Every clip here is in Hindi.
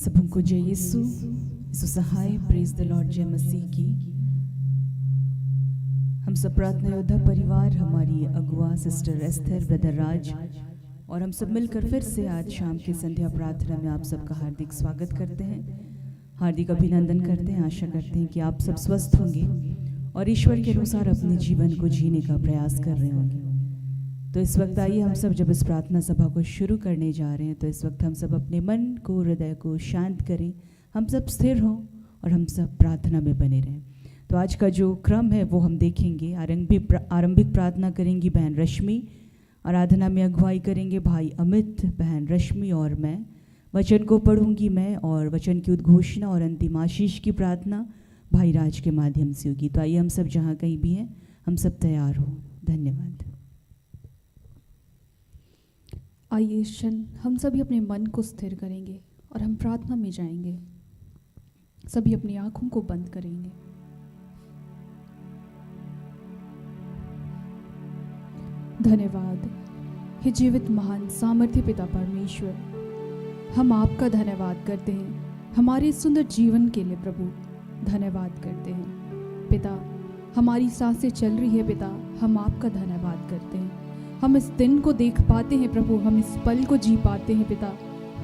सबों को जय यीशु यीशु सहाय। प्रेज द लॉर्ड, जय मसीह की। हम सब प्रार्थना योद्धा परिवार, हमारी अगुआ सिस्टर एस्थर, ब्रदर राज और हम सब मिलकर फिर से आज शाम की संध्या प्रार्थना में आप सबका हार्दिक स्वागत करते हैं, हार्दिक अभिनंदन करते हैं। आशा करते हैं कि आप सब स्वस्थ होंगे और ईश्वर के अनुसार अपने जीवन को जीने का प्रयास कर रहे होंगे। तो इस वक्त आइए हम सब जब इस प्रार्थना सभा को शुरू करने जा रहे हैं तो इस वक्त हम सब अपने मन को, हृदय को शांत करें, हम सब स्थिर हों और हम सब प्रार्थना में बने रहें। तो आज का जो क्रम है वो हम देखेंगे। आरंभिक प्रार्थना करेंगी बहन रश्मि, आराधना में अगुवाई करेंगे भाई अमित, बहन रश्मि और मैं। वचन को पढ़ूंगी मैं और वचन की उद्घोषणा और अंतिम आशीष की प्रार्थना भाई राज के माध्यम से होगी। तो आइए हम सब जहाँ कहीं भी हैं हम सब तैयार हो। धन्यवाद। आइए इस क्षण हम सभी अपने मन को स्थिर करेंगे और हम प्रार्थना में जाएंगे। सभी अपनी आंखों को बंद करेंगे। धन्यवाद हे जीवित महान सामर्थ्य पिता परमेश्वर, हम आपका धन्यवाद करते हैं हमारे सुंदर जीवन के लिए। प्रभु धन्यवाद करते हैं पिता, हमारी सांसें चल रही है पिता, हम आपका धन्यवाद करते हैं। हम इस दिन को देख पाते हैं प्रभु, हम इस पल को जी पाते हैं पिता,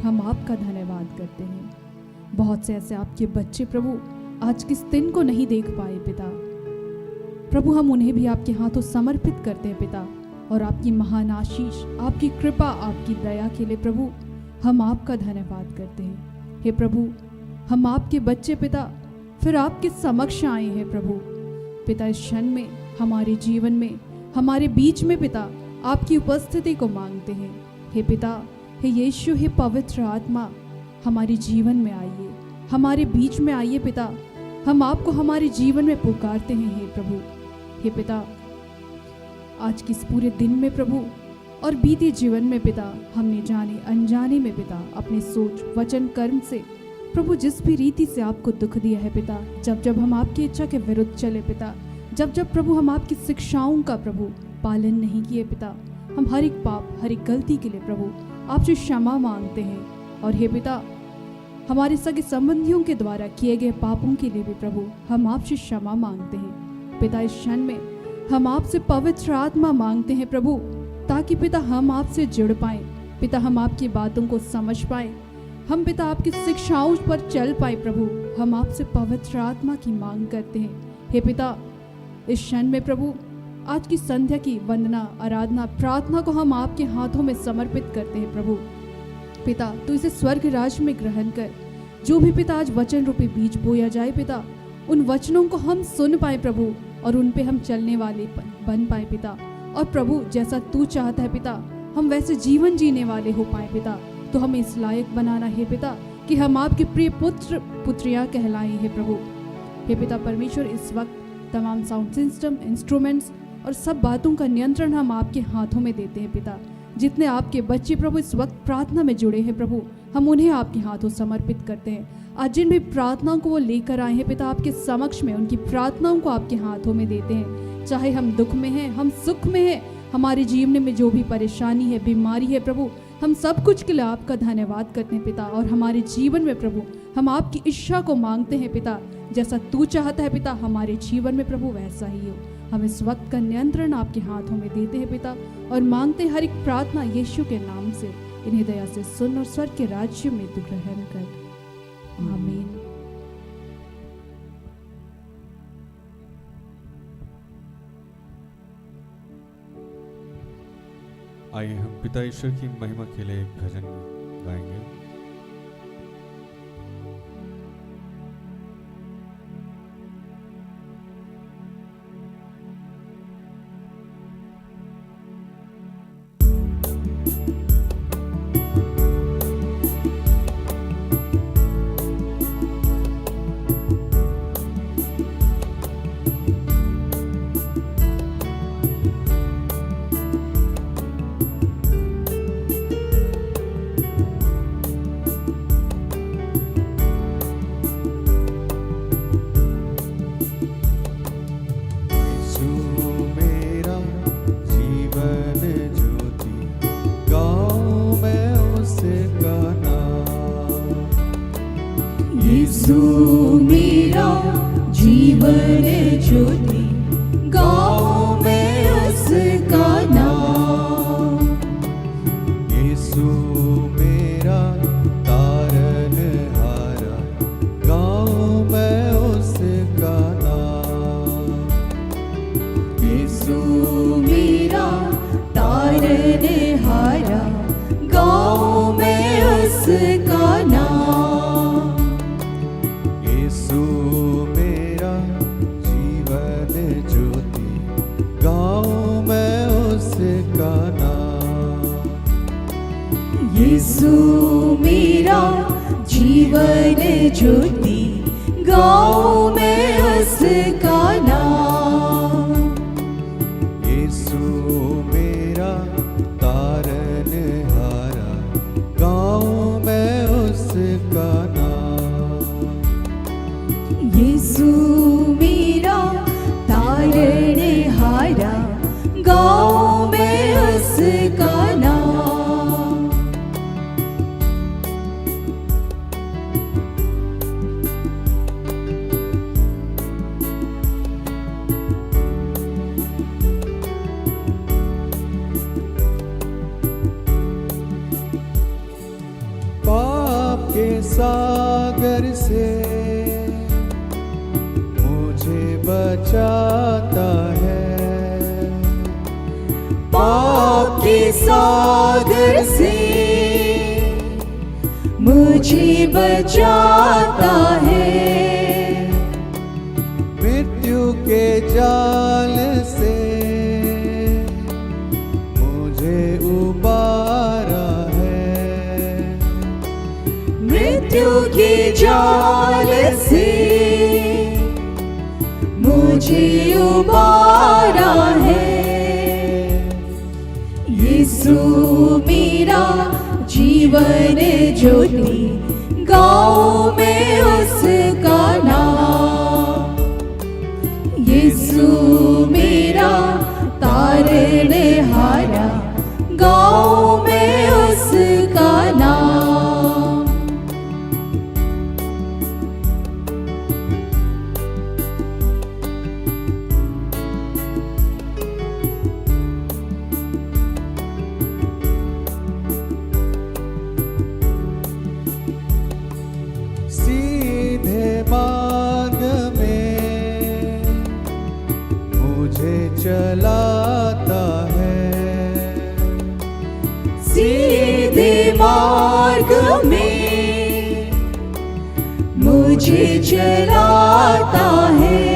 हम आपका धन्यवाद करते हैं। बहुत से ऐसे आपके बच्चे प्रभु आज किस दिन को नहीं देख पाए पिता, प्रभु हम उन्हें भी आपके हाथों समर्पित करते हैं पिता। और आपकी महान आशीष, आपकी कृपा, आपकी दया के लिए प्रभु हम आपका धन्यवाद करते हैं। हे प्रभु, हम आपके बच्चे पिता फिर आपके समक्ष आए हैं प्रभु पिता। इस क्षण में हमारे जीवन में, हमारे बीच में पिता आपकी उपस्थिति को मांगते हैं। हे पिता, हे यीशु, हे पवित्र आत्मा, हमारे जीवन में आइए, हमारे बीच में आइए पिता। हम आपको हमारे जीवन में पुकारते हैं हे प्रभु। हे पिता, आज के इस पूरे दिन में प्रभु और बीते जीवन में पिता, हमने जाने अनजाने में पिता अपने सोच, वचन, कर्म से प्रभु जिस भी रीति से आपको दुख दिया है पिता, जब जब हम आपकी इच्छा के विरुद्ध चले पिता, जब जब प्रभु हम आपकी शिक्षाओं का प्रभु पालन नहीं किए पिता, हम हर एक पाप, हर एक गलती के लिए प्रभु आपसे क्षमा मांगते हैं। और हे पिता, हमारे सगे संबंधियों के द्वारा किए गए पापों के लिए भी प्रभु हम आपसे क्षमा मांगते हैं पिता। इस क्षण में हम आपसे पवित्र आत्मा मांगते हैं प्रभु, ताकि पिता हम आपसे जुड़ पाए पिता, हम आपकी बातों को समझ पाए, हम पिता आपकी शिक्षाओं पर चल पाए प्रभु। हम आपसे पवित्र आत्मा की मांग करते हैं हे पिता। इस क्षण में प्रभु आज की संध्या की वंदना, आराधना, प्रार्थना को हम आपके हाथों में समर्पित करते हैं प्रभु पिता। तो इसे स्वर्ग राज में ग्रहण कर, जो भी पिता आज वचन रूपी बीज बोया जाए पिता, उन वचनों को हम सुन पाए प्रभु और उन पे हम चलने वाले बन पाए पिता। और प्रभु जैसा तू चाहता है पिता, हम वैसे जीवन जीने वाले हो पाए पिता। तो हमें इस लायक बनाना है पिता कि हम आपके प्रिय पुत्र पुत्रियां कहलाएं हे प्रभु। हे पिता परमेश्वर, इस वक्त तमाम साउंड सिस्टम, इंस्ट्रूमेंट्स और सब बातों का नियंत्रण हम आपके हाथों में देते हैं पिता। जितने आपके बच्चे प्रभु इस वक्त प्रार्थना में जुड़े हैं प्रभु, हम उन्हें आपके हाथों समर्पित करते हैं। आज जिन भी प्रार्थनाओं को वो लेकर आए हैं पिता आपके समक्ष में, उनकी प्रार्थनाओं को आपके हाथों में देते हैं। चाहे हम दुख में हैं, हम सुख में हैं, हमारे जीवन में जो भी परेशानी है, बीमारी है प्रभु, हम सब कुछ के लिए आपका धन्यवाद करते हैं पिता। और हमारे जीवन में प्रभु हम आपकी इच्छा को मांगते हैं पिता, जैसा तू चाहता है पिता हमारे जीवन में प्रभु वैसा ही हो। हम इस वक्त का नियंत्रण आपके हाथों में देते हैं पिता और मांगते हर एक प्रार्थना यीशु के नाम से। इन्हें दया से सुन और स्वर्ग के राज्य में तू ग्रहण कर। आमीन। आइए हम पिता ईश्वर की महिमा के लिए एक भजन गाएंगे। यीशु मेरा जीवन ज्योति, गाऊं मैं उसका नाम। यीशु मेरा तारनहारा, गाऊं मैं उसका नाम। यीशु मेरा तारनहारा, गाऊं मैं उसका नाम। यीशु मेरा जीवन ज्योति, गाऊं मैं उसका नाम। यीशु मेरा जीवन ज्योति, गाऊं मैं उसका नाम। यीशु मेरा तारनहारा, गाऊं मैं उसका नाम। यीशु मेरा तारनहारा, गाऊं मैं उसका नाम। पाप के सागर से मुझे बचाता है। पाप के सागर से मुझे बचाता है। मृत्यु के जाल से मुझे उबारा है। मृत्यु के जाल से मुझे उबारा है। यीशु मेरा जीवन ज्योति, गाऊं मैं उसका नाम। यीशु मेरा तारनहारा, गाऊं मैं उसका नाम। सीधे मार्ग में मुझे चलाता है। सीधे मार्ग में मुझे चलाता है।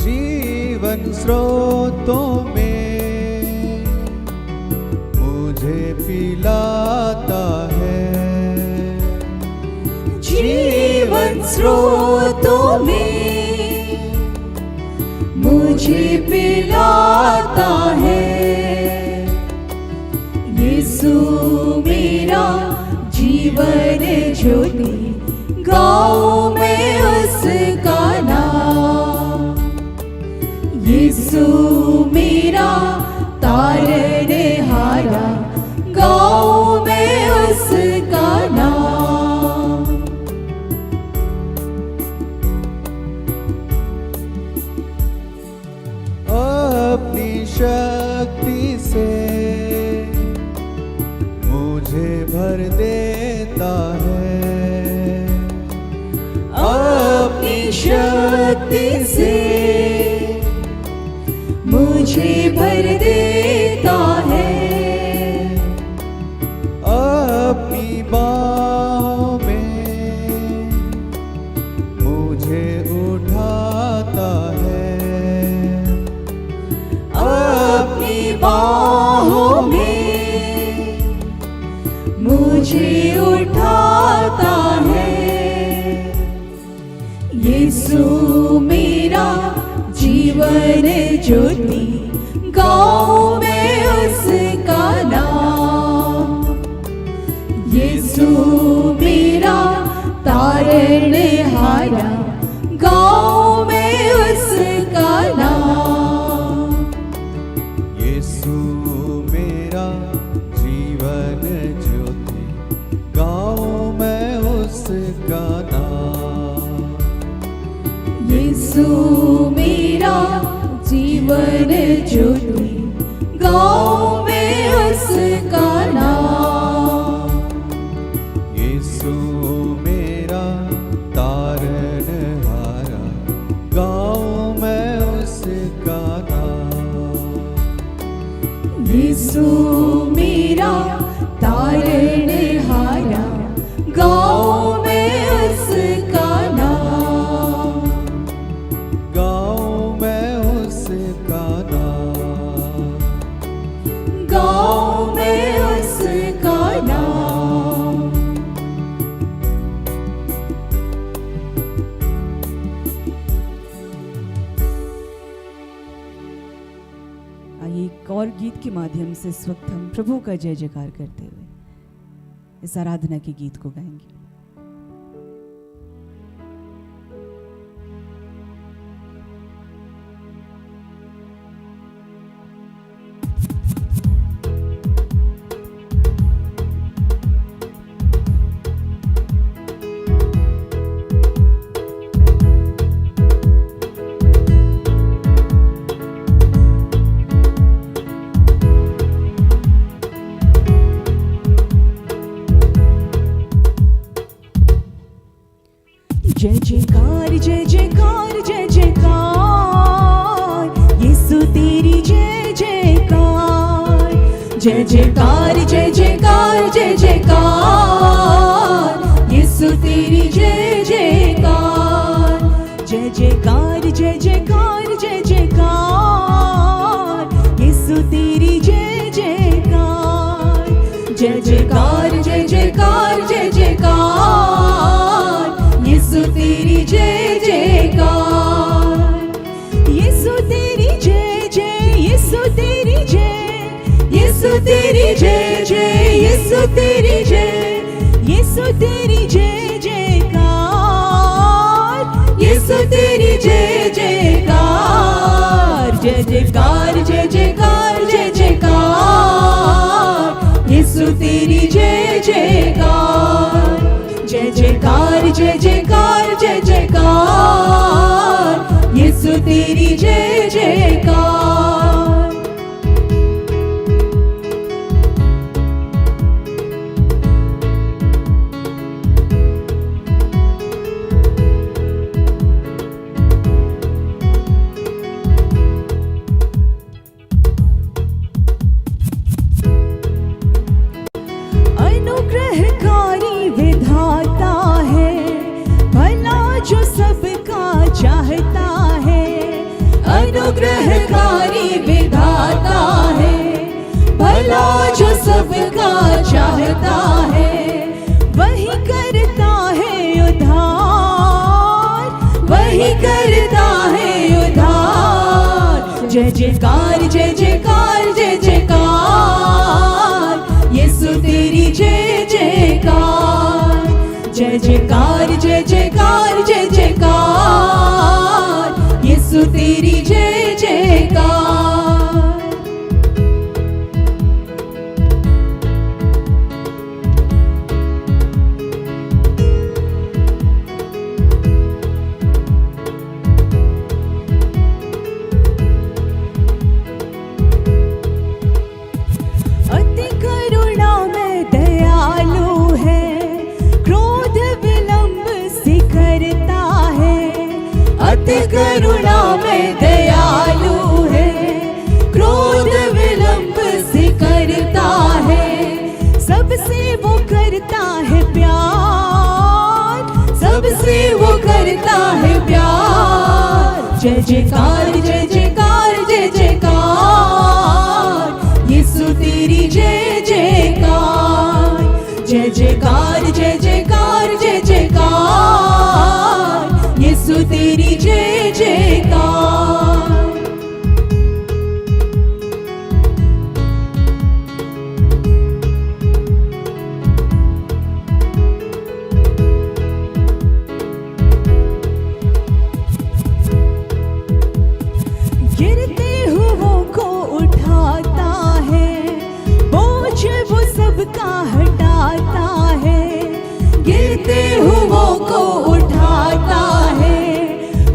जीवन स्रोतों में मुझे पिलाता है। जीवन स्रोतों में मुझे पिलाता है। यीशु मेरा जीवन ज्योति, गाऊं मैं उसका नाम। यीशु मेरा तारनहारा, गाऊं मैं उसका नाम। अपनी शक्ति से मुझे भर देता है। अपनी शक्ति से मुझे भर देता है। अपनी बाहों में मुझे उठाता है। अपनी बाहों में मुझे उठाता है। यीशु मेरा जीवन ज्योति, गाऊं मैं उसका नाम। यीशु मेरा तारनहारा, गाऊं मैं उसका नाम। यीशु मेरा जीवन ज्योति, गाऊं मैं उसका जीवन ज्योति, गाँव में उसका नाम। यीशु मेरा तारनहारा, गाँव में उसका नाम। यीशु मेरा तारनहारा, गाँव में उसका नाम। गाँव में उसका नाम। गाँव में उसका नाम। आइए एक और गीत के माध्यम से इस वक्त हम प्रभु का जय जयकार करते हुए इस आराधना के गीत को गाएंगे। जय जयकार जय जयकार जय जयकार, यीशु तेरी जय जयकार। जय जयकार जय जयकार जय जयकार, यीशु तेरी जय जयकार। जय जयकार जय जयकार जय जयकार, यीशु तेरी जय जयकार। जय जयकार जय जयकार जय जयकार, यीशु तेरी जय जयकार। यीशु तेरी जय जय, यीशु तेरी जय, यीशु तेरी जय जय, यीशु तेरी जय, यीशु तेरी जय जयकार। यीशु तेरी जय जयकार। जय जयकार जय जयकार जय जयकार, यीशु तेरी जय जयकार। जय जयकार जय जयकार जय जयकार, यीशु तेरी जय जयकार। अनुग्रहकारी विधाता है, भला जो सबका चाहता है। अनुग्रहकारी विधाता है, भला जो सबका चाहता है। वही करता है उद्धार, वही करता है उद्धार। जय जयकार जय जयकार जय जयकार, यीशु तेरी जय जयकार। जय जयकार जय जयकार जय जयकार, यीशु तेरी जय जयकार। अति करुणा में दयालु है, क्रोध विलंब से करता है। अति करुणा में दयालु है, क्रोध विलंब से करता है। सबसे वो करता है प्यार, सबसे वो करता है प्यार। जय जयकार जय जयकार जय जयकार, यीशु तेरी जय जयकार। जय जयकार जय जयकार जय जयकार, यीशु तेरी जय जयकार। गिरते हुओं को उठाता है, बोझ वो सबका हटाता है। गिरते हुओं को उठाता है,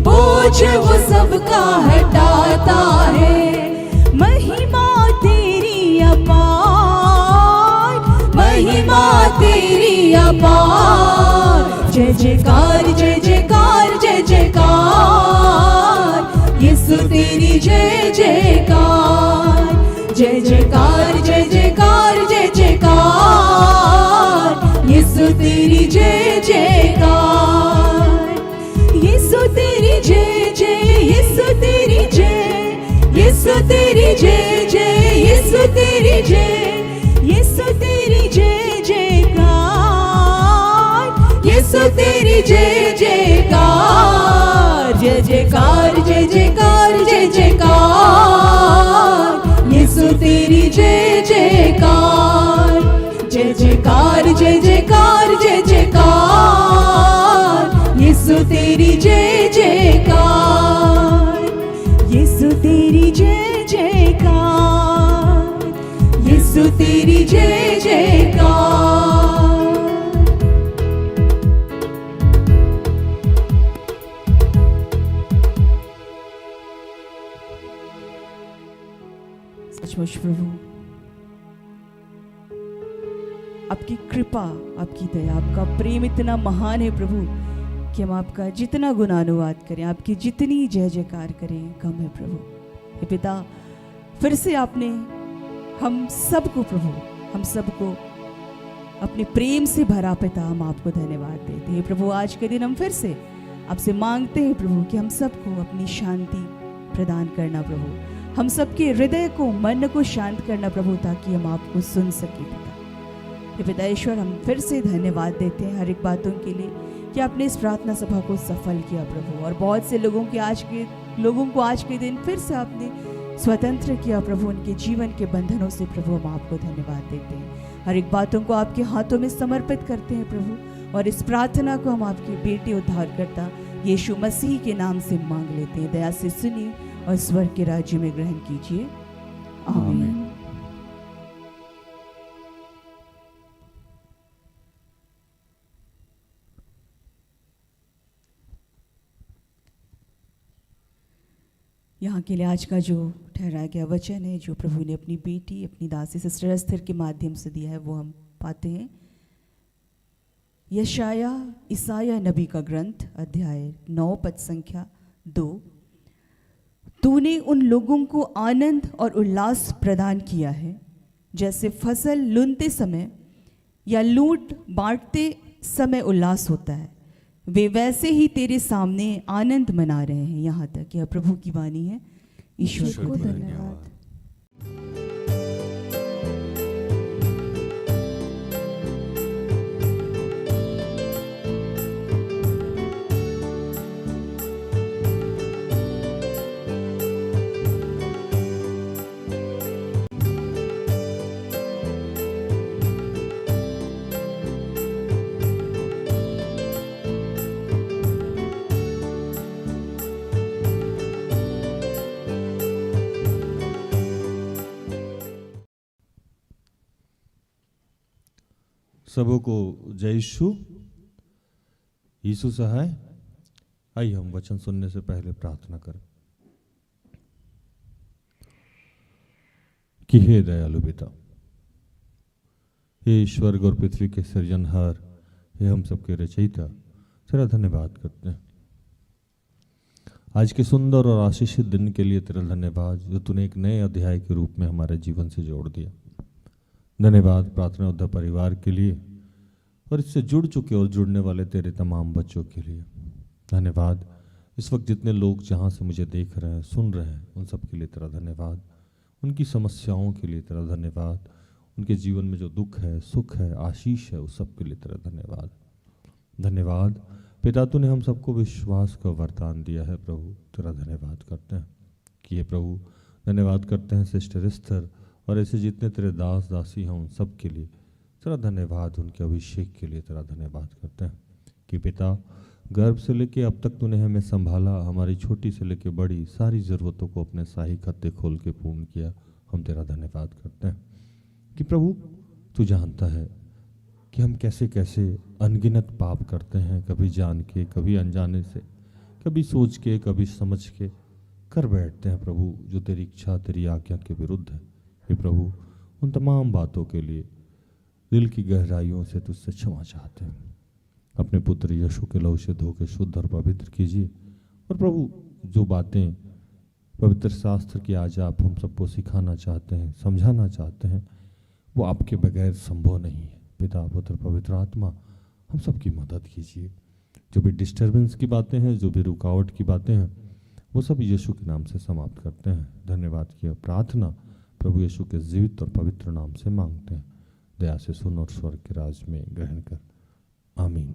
बोझ बोझ वो सबका हटाता है। महिमा तेरी अपार, महिमा तेरी अपार। जय जयकार जय जयकार जय जयकार, यीशु तेरी जय जयकार। जय जयकार जय जयकार जय जयकार, यीशु तेरी जय जयकार। यीशु तेरी जय जय, यीशु तेरी जय, यीशु तेरी जय जय, यीशु तेरी जय, यीशु तेरी जय जयकार, यीशु तेरी जय जयकार। जय जयकार जय जयकार जय जयकार, यीशु तेरी जय जयकार। जय जयकार जय जयकार जय जयकार, यीशु तेरी जय जयकार। यीशु तेरी जय जयकार, यीशु तेरी जय जयकार। सचमुच प्रभु, आपकी कृपा, आपकी दया, आपका प्रेम इतना महान है प्रभु कि हम आपका जितना गुणानुवाद करें, आपकी जितनी जय जयकार करें कम है प्रभु। हे पिता, फिर से आपने हम सबको प्रभु, हम सबको अपने प्रेम से भरा पिता, हम आपको धन्यवाद देते हैं प्रभु। आज के दिन हम फिर से आपसे मांगते हैं प्रभु कि हम सबको अपनी शांति प्रदान करना प्रभु, हम सबके हृदय को, मन को शांत करना प्रभु, ताकि हम आपको सुन सकें पिता। हे पिता ईश्वर, हम फिर से धन्यवाद देते हैं हर एक बातों के लिए कि आपने इस प्रार्थना सभा को सफल किया प्रभु, और बहुत से लोगों को आज के दिन फिर से आपने स्वतंत्र किया प्रभु, उनके जीवन के बंधनों से प्रभु। हम आपको धन्यवाद देते हैं, हर एक बातों को आपके हाथों में समर्पित करते हैं प्रभु, और इस प्रार्थना को हम आपके बेटे उद्धारकर्ता यीशु मसीह के नाम से मांग लेते हैं। दया से सुनिए और स्वर्ग के राज्य में ग्रहण कीजिए। आमीन। यहाँ के लिए आज का जो ठहराया गया वचन है, जो प्रभु ने अपनी बेटी, अपनी दासी सिस्टर एस्थर के माध्यम से दिया है, वो हम पाते हैं यशाया ईसाया नबी का ग्रंथ अध्याय 9 पद संख्या 2। तूने उन लोगों को आनंद और उल्लास प्रदान किया है, जैसे फसल लूनते समय या लूट बांटते समय उल्लास होता है, वे वैसे ही तेरे सामने आनंद मना रहे हैं। यहाँ तक यह प्रभु की वाणी है। ईश्वर को धन्यवाद। सबों को जय यीशु। यीशु सहाय। आइए हम वचन सुनने से पहले प्रार्थना करें कि हे दयालु पिता, हे स्वर्ग और पृथ्वी के सृजनहार, हे हम सबके रचयिता, तेरा धन्यवाद करते हैं आज के सुंदर और आशीषित दिन के लिए। तेरा धन्यवाद जो तूने एक नए अध्याय के रूप में हमारे जीवन से जोड़ दिया। धन्यवाद प्रार्थना योद्धा परिवार के लिए और इससे जुड़ चुके और जुड़ने वाले तेरे तमाम बच्चों के लिए। धन्यवाद इस वक्त जितने लोग जहाँ से मुझे देख रहे हैं, सुन रहे हैं, उन सब के लिए तेरा धन्यवाद। उनकी समस्याओं के लिए तेरा धन्यवाद। उनके जीवन में जो दुख है, सुख है, आशीष है, उस सब के लिए तेरा धन्यवाद। धन्यवाद पिता, तूने हम सबको विश्वास का वरदान दिया है प्रभु, तेरा धन्यवाद करते हैं कि ये प्रभु धन्यवाद करते हैं सिस्टर एस्थर और ऐसे जितने तेरे दास दासी हैं उन सब के लिए तेरा धन्यवाद। उनके अभिषेक के लिए तेरा धन्यवाद करते हैं कि पिता गर्भ से लेके अब तक तूने हमें संभाला, हमारी छोटी से लेके बड़ी सारी ज़रूरतों को अपने शाही खत्ते खोल के पूर्ण किया। हम तेरा धन्यवाद करते हैं कि प्रभु तू जानता है कि हम कैसे कैसे अनगिनत पाप करते हैं, कभी जान के कभी अनजाने से, कभी सोच के कभी समझ के कर बैठते हैं प्रभु जो तेरी इच्छा तेरी आज्ञा के विरुद्ध है। हे प्रभु उन तमाम बातों के लिए दिल की गहराइयों से तुझसे क्षमा चाहते हैं। अपने पुत्र यीशु के लहू से धो के शुद्ध और पवित्र कीजिए। और प्रभु जो बातें पवित्र शास्त्र की आज आप हम सबको सिखाना चाहते हैं, समझाना चाहते हैं, वो आपके बगैर संभव नहीं है। पिता पुत्र पवित्र आत्मा हम सबकी मदद कीजिए। जो भी डिस्टर्बेंस की बातें हैं, जो भी रुकावट की बातें हैं, वो सब यीशु के नाम से समाप्त करते हैं। धन्यवाद की प्रार्थना प्रभु यीशु के जीवित और पवित्र नाम से मांगते हैं। दया से सुन और स्वर्ग के राज में ग्रहण कर, आमीन।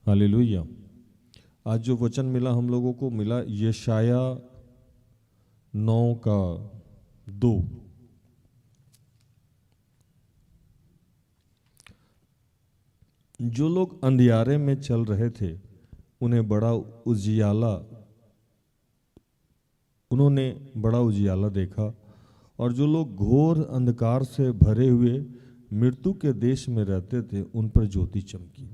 हालेलुया। आज जो वचन मिला हम लोगों को मिला यशाया 9:2। जो लोग अंधियारे में चल रहे थे उन्हें उन्होंने बड़ा उजियाला देखा, और जो लोग घोर अंधकार से भरे हुए मृत्यु के देश में रहते थे उन पर ज्योति चमकी।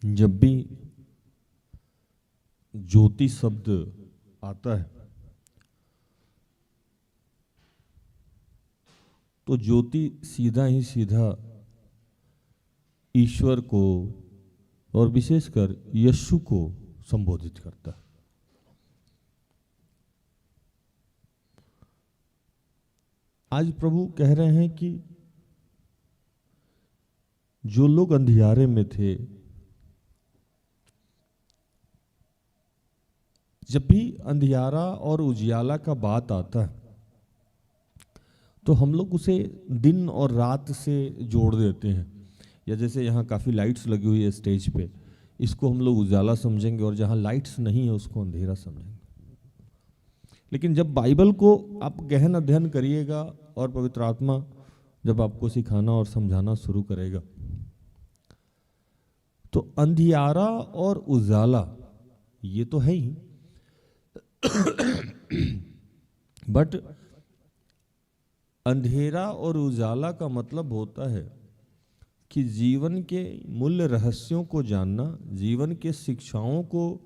जब भी ज्योति शब्द आता है तो ज्योति सीधा ही सीधा ईश्वर को और विशेषकर यीशु को संबोधित करता है। आज प्रभु कह रहे हैं कि जो लोग अंधियारे में थे, जब भी अंधियारा और उजियाला का बात आता है तो हम लोग उसे दिन और रात से जोड़ देते हैं। या जैसे यहाँ काफ़ी लाइट्स लगी हुई है स्टेज पे, इसको हम लोग उजाला समझेंगे, और जहाँ लाइट्स नहीं है उसको अंधेरा समझेंगे। लेकिन जब बाइबल को आप गहन अध्ययन करिएगा और पवित्र आत्मा जब आपको सिखाना और समझाना शुरू करेगा तो अंधियारा और उजाला ये तो है ही, बट अंधेरा और उजाला का मतलब होता है कि जीवन के मूल्य रहस्यों को जानना, जीवन के शिक्षाओं को,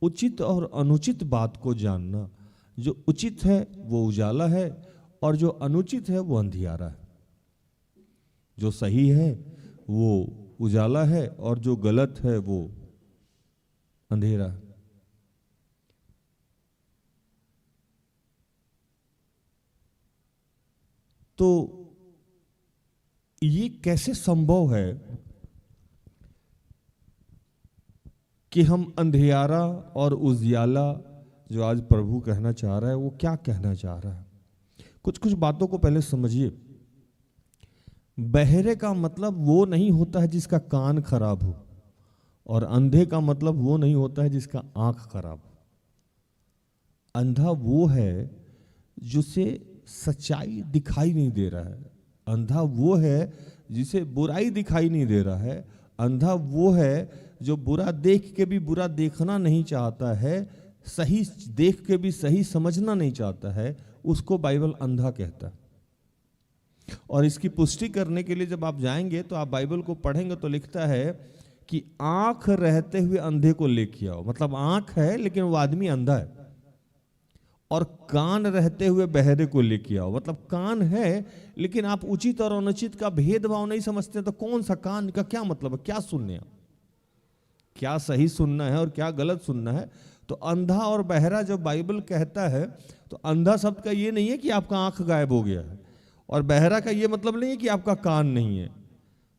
उचित और अनुचित बात को जानना। जो उचित है वो उजाला है और जो अनुचित है वो अंधियारा है। जो सही है वो उजाला है और जो गलत है वो अंधेरा है। तो ये कैसे संभव है कि हम अंधियारा और उजियाला, जो आज प्रभु कहना चाह रहा है, वो क्या कहना चाह रहा है? कुछ बातों को पहले समझिए। बहरे का मतलब वो नहीं होता है जिसका कान खराब हो, और अंधे का मतलब वो नहीं होता है जिसका आंख खराब हो। अंधा वो है जिसे सच्चाई दिखाई नहीं दे रहा है। अंधा वो है जिसे बुराई दिखाई नहीं दे रहा है। अंधा वो है जो बुरा देख के भी बुरा देखना नहीं चाहता है, सही देख के भी सही समझना नहीं चाहता है। उसको बाइबल अंधा कहता है। और इसकी पुष्टि करने के लिए जब आप जाएंगे तो आप बाइबल को पढ़ेंगे तो लिखता है कि आंख रहते हुए अंधे को लेके आओ। मतलब आंख है लेकिन वो आदमी अंधा है। और कान रहते हुए बहरे को लेके आओ। मतलब कान है लेकिन आप उचित और अनुचित का भेदभाव नहीं समझते, तो कौन सा कान का क्या मतलब है? क्या सुनने, क्या सही सुनना है और क्या गलत सुनना है? तो अंधा और बहरा जब बाइबल कहता है तो अंधा शब्द का ये नहीं है कि आपका आंख गायब हो गया है, और बहरा का ये मतलब नहीं है कि आपका कान नहीं है।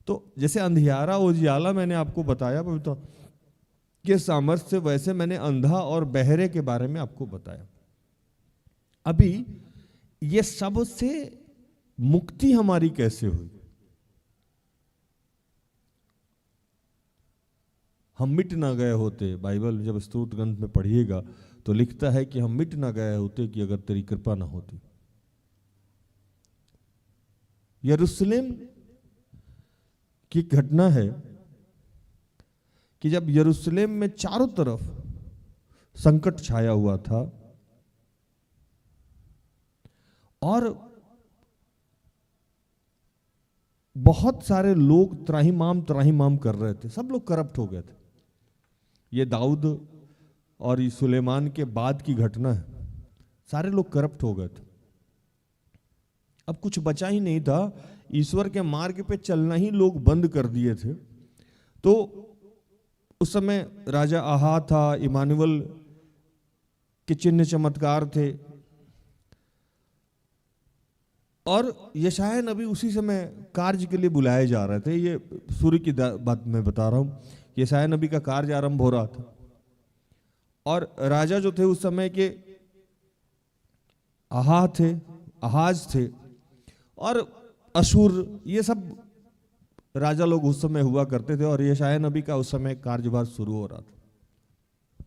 तो जैसे अंधियारा उजियाला मैंने आपको बताया पवित्र के सामर्थ्य से, वैसे मैंने अंधा और बहरे के बारे में आपको बताया। अभी ये सब से मुक्ति हमारी कैसे हुई? हम मिट ना गए होते। बाइबल जब स्तोत्र ग्रंथ में पढ़िएगा तो लिखता है कि हम मिट ना गए होते कि अगर तेरी कृपा ना होती। यरूशलेम की घटना है कि जब यरूशलेम में चारों तरफ संकट छाया हुआ था और बहुत सारे लोग त्राहिमाम कर रहे थे, सब लोग करप्ट हो गए थे। ये दाऊद और ये सुलेमान के बाद की घटना है, सारे लोग करप्ट हो गए थे। अब कुछ बचा ही नहीं था, ईश्वर के मार्ग पे चलना ही लोग बंद कर दिए थे। तो उस समय राजा आहा था, इमानुएल के चिन्ह चमत्कार थे, और यशायाह नबी उसी समय कार्य के लिए बुलाए जा रहे थे। ये सूर्य की बात मैं बता रहा हूं, यशायाह नबी का कार्य आरंभ हो रहा था, और राजा जो थे उस समय के आहाज थे, और अशूर, ये सब राजा लोग उस समय हुआ करते थे, और यशायाह नबी का उस समय कार्यभार शुरू हो रहा था।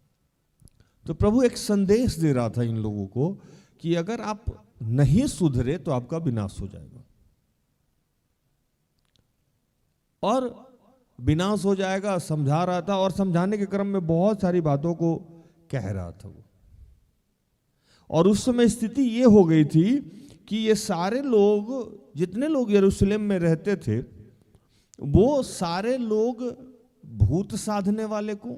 तो प्रभु एक संदेश दे रहा था इन लोगों को कि अगर आप नहीं सुधरे तो आपका विनाश हो जाएगा, और विनाश हो जाएगा समझा रहा था, और समझाने के क्रम में बहुत सारी बातों को कह रहा था वो। और उस समय स्थिति ये हो गई थी कि ये सारे लोग, जितने लोग यरूशलेम में रहते थे, वो सारे लोग भूत साधने वाले को,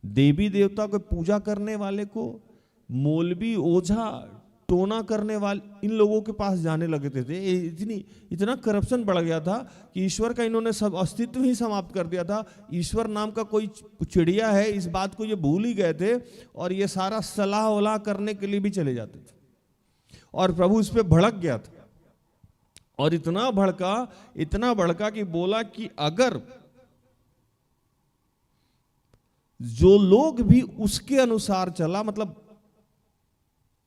देवी देवता को पूजा करने वाले को, मौलवी, ओझा, टोना करने वाले, इन लोगों के पास जाने लगे थे। इतना करप्शन बढ़ गया था कि ईश्वर का इन्होंने सब अस्तित्व ही समाप्त कर दिया था। ईश्वर नाम का कोई चिड़िया है, इस बात को ये भूल ही गए थे, और ये सारा सलाह वलाह करने के लिए भी चले जाते थे। और प्रभु इस पे भड़क गया था, और इतना भड़का कि बोला कि अगर जो लोग भी उसके अनुसार चला, मतलब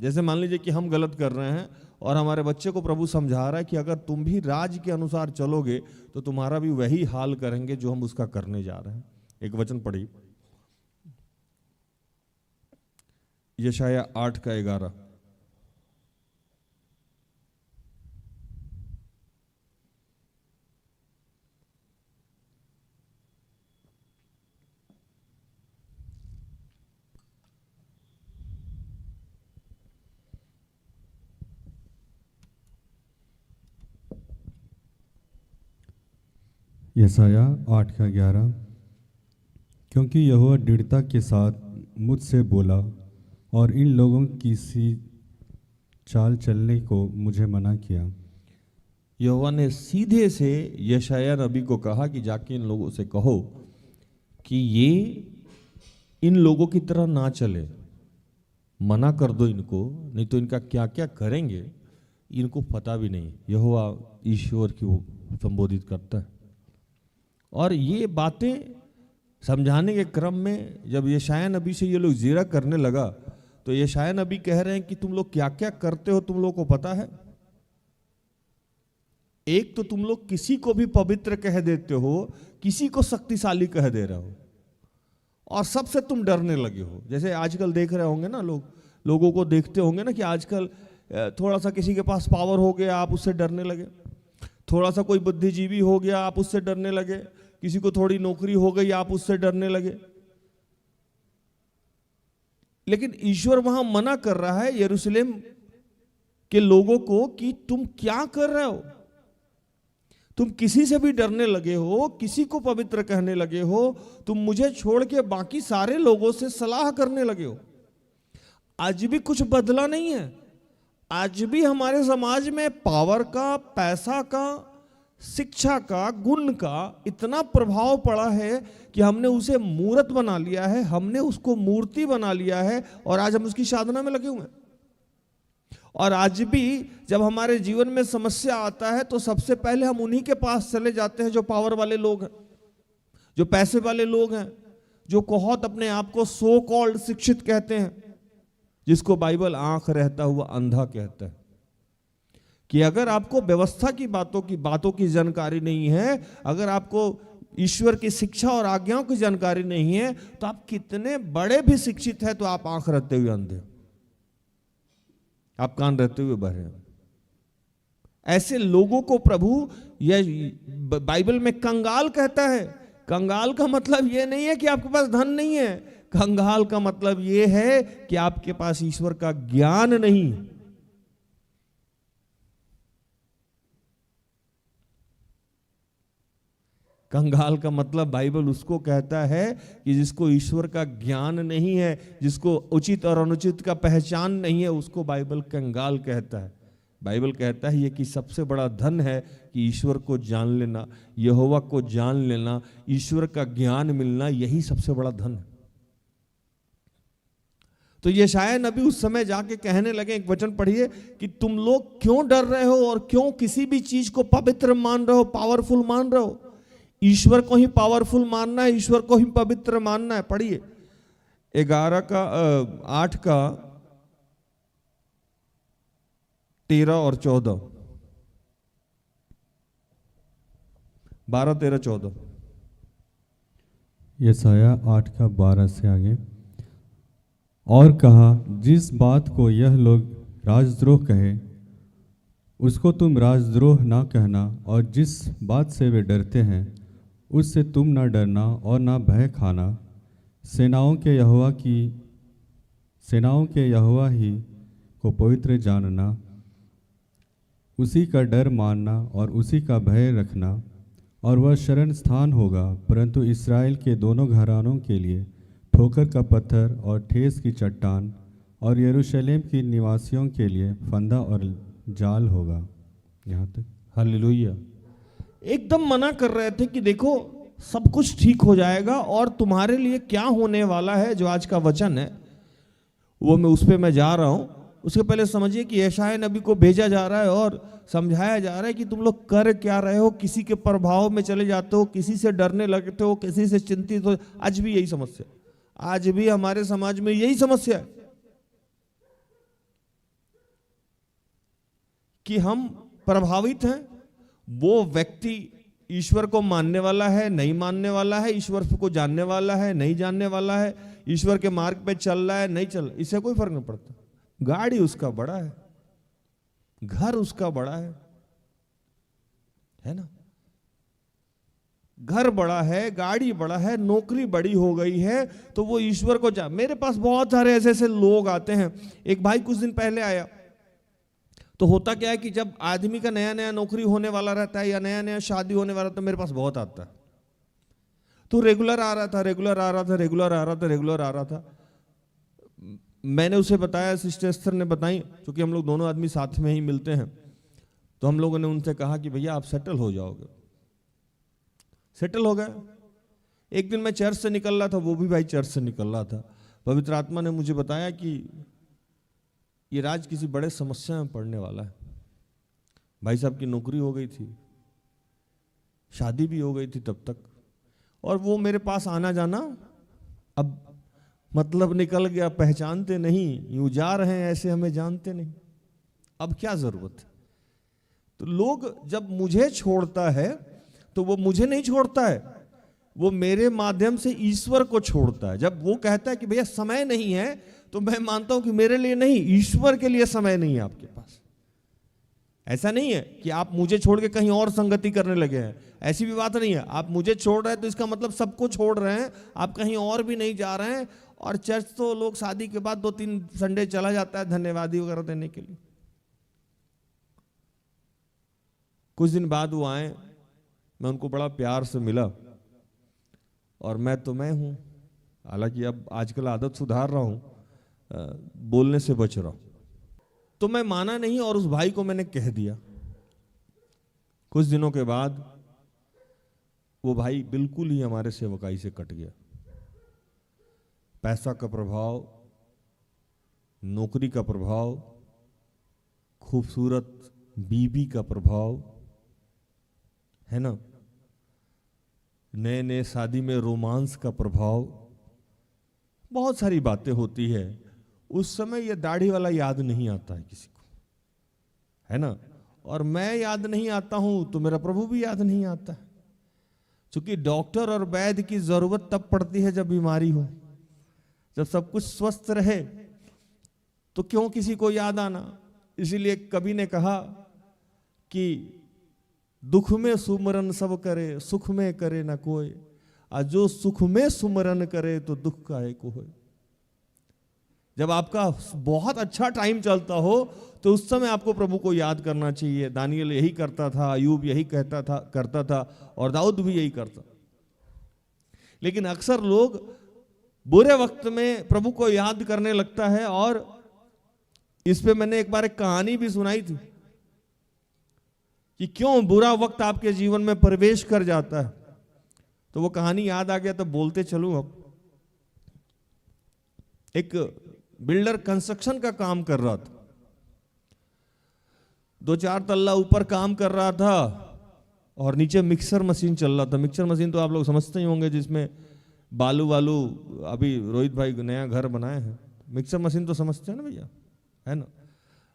जैसे मान लीजिए कि हम गलत कर रहे हैं और हमारे बच्चे को प्रभु समझा रहा है कि अगर तुम भी राज के अनुसार चलोगे तो तुम्हारा भी वही हाल करेंगे जो हम उसका करने जा रहे हैं। एक वचन पढ़ी, यशायाह 8:11। यशायाह 8:11। क्योंकि यहोवा दृढ़ता के साथ मुझसे बोला और इन लोगों की सी चाल चलने को मुझे मना किया। यहोवा ने सीधे से यशायाह नबी को कहा कि जाके इन लोगों से कहो कि ये इन लोगों की तरह ना चले, मना कर दो इनको, नहीं तो इनका क्या क्या करेंगे इनको पता भी नहीं। यहोवा ईश्वर को संबोधित करता है। और ये बातें समझाने के क्रम में जब यशायाह नबी से ये लोग जिक्र करने लगा, तो यशायाह नबी कह रहे हैं कि तुम लोग क्या क्या करते हो तुम लोग को पता है। एक तो तुम लोग किसी को भी पवित्र कह देते हो, किसी को शक्तिशाली कह दे रहे हो, और सबसे तुम डरने लगे हो। जैसे आजकल देख रहे होंगे ना, लोगों को देखते होंगे ना कि आजकल थोड़ा सा किसी के पास पावर हो गया आप उससे डरने लगे, थोड़ा सा कोई बुद्धिजीवी हो गया आप उससे डरने लगे, किसी को थोड़ी नौकरी हो गई आप उससे डरने लगे। लेकिन ईश्वर वहां मना कर रहा है यरूशलेम के लोगों को कि तुम क्या कर रहे हो, तुम किसी से भी डरने लगे हो, किसी को पवित्र कहने लगे हो, तुम मुझे छोड़ के बाकी सारे लोगों से सलाह करने लगे हो। आज भी कुछ बदला नहीं है। आज भी हमारे समाज में पावर का, पैसा का, शिक्षा का, गुण का इतना प्रभाव पड़ा है कि हमने उसे मूर्त बना लिया है, हमने उसको मूर्ति बना लिया है, और आज हम उसकी साधना में लगे हुए हैं। और आज भी जब हमारे जीवन में समस्या आता है तो सबसे पहले हम उन्हीं के पास चले जाते हैं जो पावर वाले लोग हैं, जो पैसे वाले लोग हैं, जो बहुत अपने आप को सो कॉल्ड शिक्षित कहते हैं, जिसको बाइबल आंख रहता हुआ अंधा कहता है। कि अगर आपको व्यवस्था की बातों की जानकारी नहीं है, अगर आपको ईश्वर की शिक्षा और आज्ञाओं की जानकारी नहीं है, तो आप कितने बड़े भी शिक्षित हैं तो आप आंख रहते हुए अंधे, आप कान रहते हुए बहरे। ऐसे लोगों को प्रभु यह बाइबल में कंगाल कहता है। कंगाल का मतलब यह नहीं है कि आपके पास धन नहीं है, कंगाल का मतलब यह है कि आपके पास ईश्वर का ज्ञान नहीं। कंगाल का मतलब बाइबल उसको कहता है कि जिसको ईश्वर का ज्ञान नहीं है, जिसको उचित और अनुचित का पहचान नहीं है, उसको बाइबल कंगाल कहता है। बाइबल कहता है ये कि सबसे बड़ा धन है कि ईश्वर को जान लेना, यहोवा को जान लेना, ईश्वर का ज्ञान मिलना, यही सबसे बड़ा धन है। तो यशायाह नबी उस समय जाके कहने लगे, एक वचन पढ़िए, कि तुम लोग क्यों डर रहे हो और क्यों किसी भी चीज को पवित्र मान रहे हो, पावरफुल मान रहे हो। ईश्वर को ही पावरफुल मानना है, ईश्वर को ही पवित्र मानना है। पढ़िए 8 का 13 और 14, 12, 13, 14। यशायाह 8 का 12 से आगे। और कहा, जिस बात को यह लोग राजद्रोह कहे उसको तुम राजद्रोह ना कहना, और जिस बात से वे डरते हैं उससे तुम ना डरना और ना भय खाना। सेनाओं के यहोवा ही को पवित्र जानना, उसी का डर मानना और उसी का भय रखना, और वह शरण स्थान होगा, परंतु इस्राएल के दोनों घरानों के लिए ठोकर का पत्थर और ठेस की चट्टान, और यरूशलेम के निवासियों के लिए फंदा और जाल होगा। यहाँ तक। हालेलुया। एकदम मना कर रहे थे कि देखो सब कुछ ठीक हो जाएगा, और तुम्हारे लिए क्या होने वाला है, जो आज का वचन है वो मैं उस पे मैं जा रहा हूं। उसके पहले समझिए कि यशायाह नबी को भेजा जा रहा है और समझाया जा रहा है कि तुम लोग कर क्या रहे हो, किसी के प्रभाव में चले जाते हो, किसी से डरने लगते हो, किसी से चिंतित हो। आज भी यही समस्या, आज भी हमारे समाज में यही समस्या है कि हम प्रभावित हैं। वो व्यक्ति ईश्वर को मानने वाला है, नहीं मानने वाला है, ईश्वर को जानने वाला है, नहीं जानने वाला है, ईश्वर के मार्ग पे चल रहा है, नहीं चल, इससे कोई फर्क नहीं पड़ता। गाड़ी उसका बड़ा है, घर उसका बड़ा है ना, घर बड़ा है, गाड़ी बड़ा है, नौकरी बड़ी हो गई है, तो वो ईश्वर को मेरे पास बहुत सारे ऐसे ऐसे लोग आते हैं। एक भाई कुछ दिन पहले आया, तो होता क्या है कि जब आदमी का नया नया नौकरी होने वाला रहता है या नया नया शादी होने वाला, तो मेरे पास बहुत आता है। तो रेगुलर आ रहा था। मैंने उसे बताया, सिस्टर एस्थर ने बताई, क्योंकि हम लोग दोनों आदमी साथ में ही मिलते हैं, तो हम लोगों ने उनसे कहा कि भैया आप सेटल हो जाओगे। सेटल हो गए। एक दिन मैं चर्च से निकल रहा था, वो भी भाई चर्च से निकल रहा था। पवित्र आत्मा ने मुझे बताया कि ये राज किसी बड़े समस्या में पड़ने वाला है। भाई साहब की नौकरी हो गई थी, शादी भी हो गई थी तब तक, और वो मेरे पास आना जाना अब मतलब निकल गया, पहचानते नहीं, यूं जा रहे हैं ऐसे हमें जानते नहीं, अब क्या जरूरत है। तो लोग जब मुझे छोड़ता है तो वो मुझे नहीं छोड़ता है, वो मेरे माध्यम से ईश्वर को छोड़ता है। जब वो कहता है कि भैया समय नहीं है, तो मैं मानता हूं कि मेरे लिए नहीं, ईश्वर के लिए समय नहीं है आपके पास। ऐसा नहीं है कि आप मुझे छोड़ के कहीं और संगति करने लगे हैं, ऐसी भी बात नहीं है। आप मुझे छोड़ रहे हैं तो इसका मतलब सबको छोड़ रहे हैं, आप कहीं और भी नहीं जा रहे हैं। और चर्च तो लोग शादी के बाद 2-3 संडे चला जाता है धन्यवादी वगैरह देने के लिए। कुछ दिन बाद वो आए, मैं उनको बड़ा प्यार से मिला, और मैं हूं, हालांकि अब आजकल आदत सुधार रहा हूं, बोलने से बच रहा हूं। तो मैं माना नहीं और उस भाई को मैंने कह दिया। कुछ दिनों के बाद वो भाई बिल्कुल ही हमारे सेवकाई से कट गया। पैसा का प्रभाव, नौकरी का प्रभाव, खूबसूरत बीबी का प्रभाव, है ना, नए नए शादी में रोमांस का प्रभाव, बहुत सारी बातें होती है। उस समय ये दाढ़ी वाला याद नहीं आता है किसी को, है ना, और मैं याद नहीं आता हूं तो मेरा प्रभु भी याद नहीं आता है। क्योंकि डॉक्टर और वैद्य की जरूरत तब पड़ती है जब बीमारी हो। जब सब कुछ स्वस्थ रहे तो क्यों किसी को याद आना। इसीलिए कवि ने कहा कि दुख में सुमरन सब करे, सुख में करे न कोई, और जो सुख में सुमरन करे तो दुख काहे को होए। जब आपका बहुत अच्छा टाइम चलता हो तो उस समय आपको प्रभु को याद करना चाहिए। दानियल यही करता था, अयूब यही करता था और दाऊद भी यही करता। लेकिन अक्सर लोग बुरे वक्त में प्रभु को याद करने लगता है। और इस पे मैंने एक बार एक कहानी भी सुनाई थी कि क्यों बुरा वक्त आपके जीवन में प्रवेश कर जाता है। तो वो कहानी याद आ गया तो बोलते चलूं। अब एक बिल्डर कंस्ट्रक्शन का काम कर रहा था, 2-4 तल्ला ऊपर काम कर रहा था और नीचे मिक्सर मशीन चल रहा था। मिक्सर मशीन तो आप लोग समझते ही होंगे, जिसमें बालू वालू, अभी रोहित भाई नया घर बनाए हैं, मिक्सर मशीन तो समझते हैं ना भैया, है ना,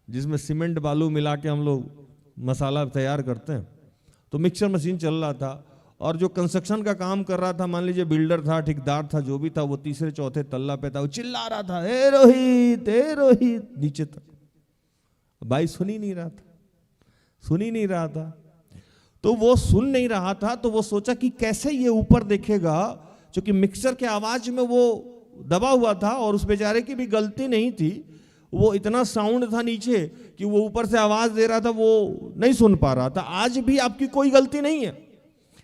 जिसमें सीमेंट बालू मिला के हम लोग मसाला तैयार करते हैं। तो मिक्सर मशीन चल रहा था और जो कंस्ट्रक्शन का काम कर रहा था, मान लीजिए बिल्डर था, ठेकेदार था, जो भी था, वो 3-4 तल्ला पे था, वो चिल्ला रहा था, ए रोहित नीचे तक। भाई सुन ही नहीं रहा था। तो वो सुन नहीं रहा था तो वो सोचा कि कैसे ये ऊपर देखेगा, क्योंकि मिक्सर के आवाज में वो दबा हुआ था और उस बेचारे की भी गलती नहीं थी। वो इतना साउंड था नीचे कि वो ऊपर से आवाज दे रहा था, वो नहीं सुन पा रहा था। आज भी आपकी कोई गलती नहीं है।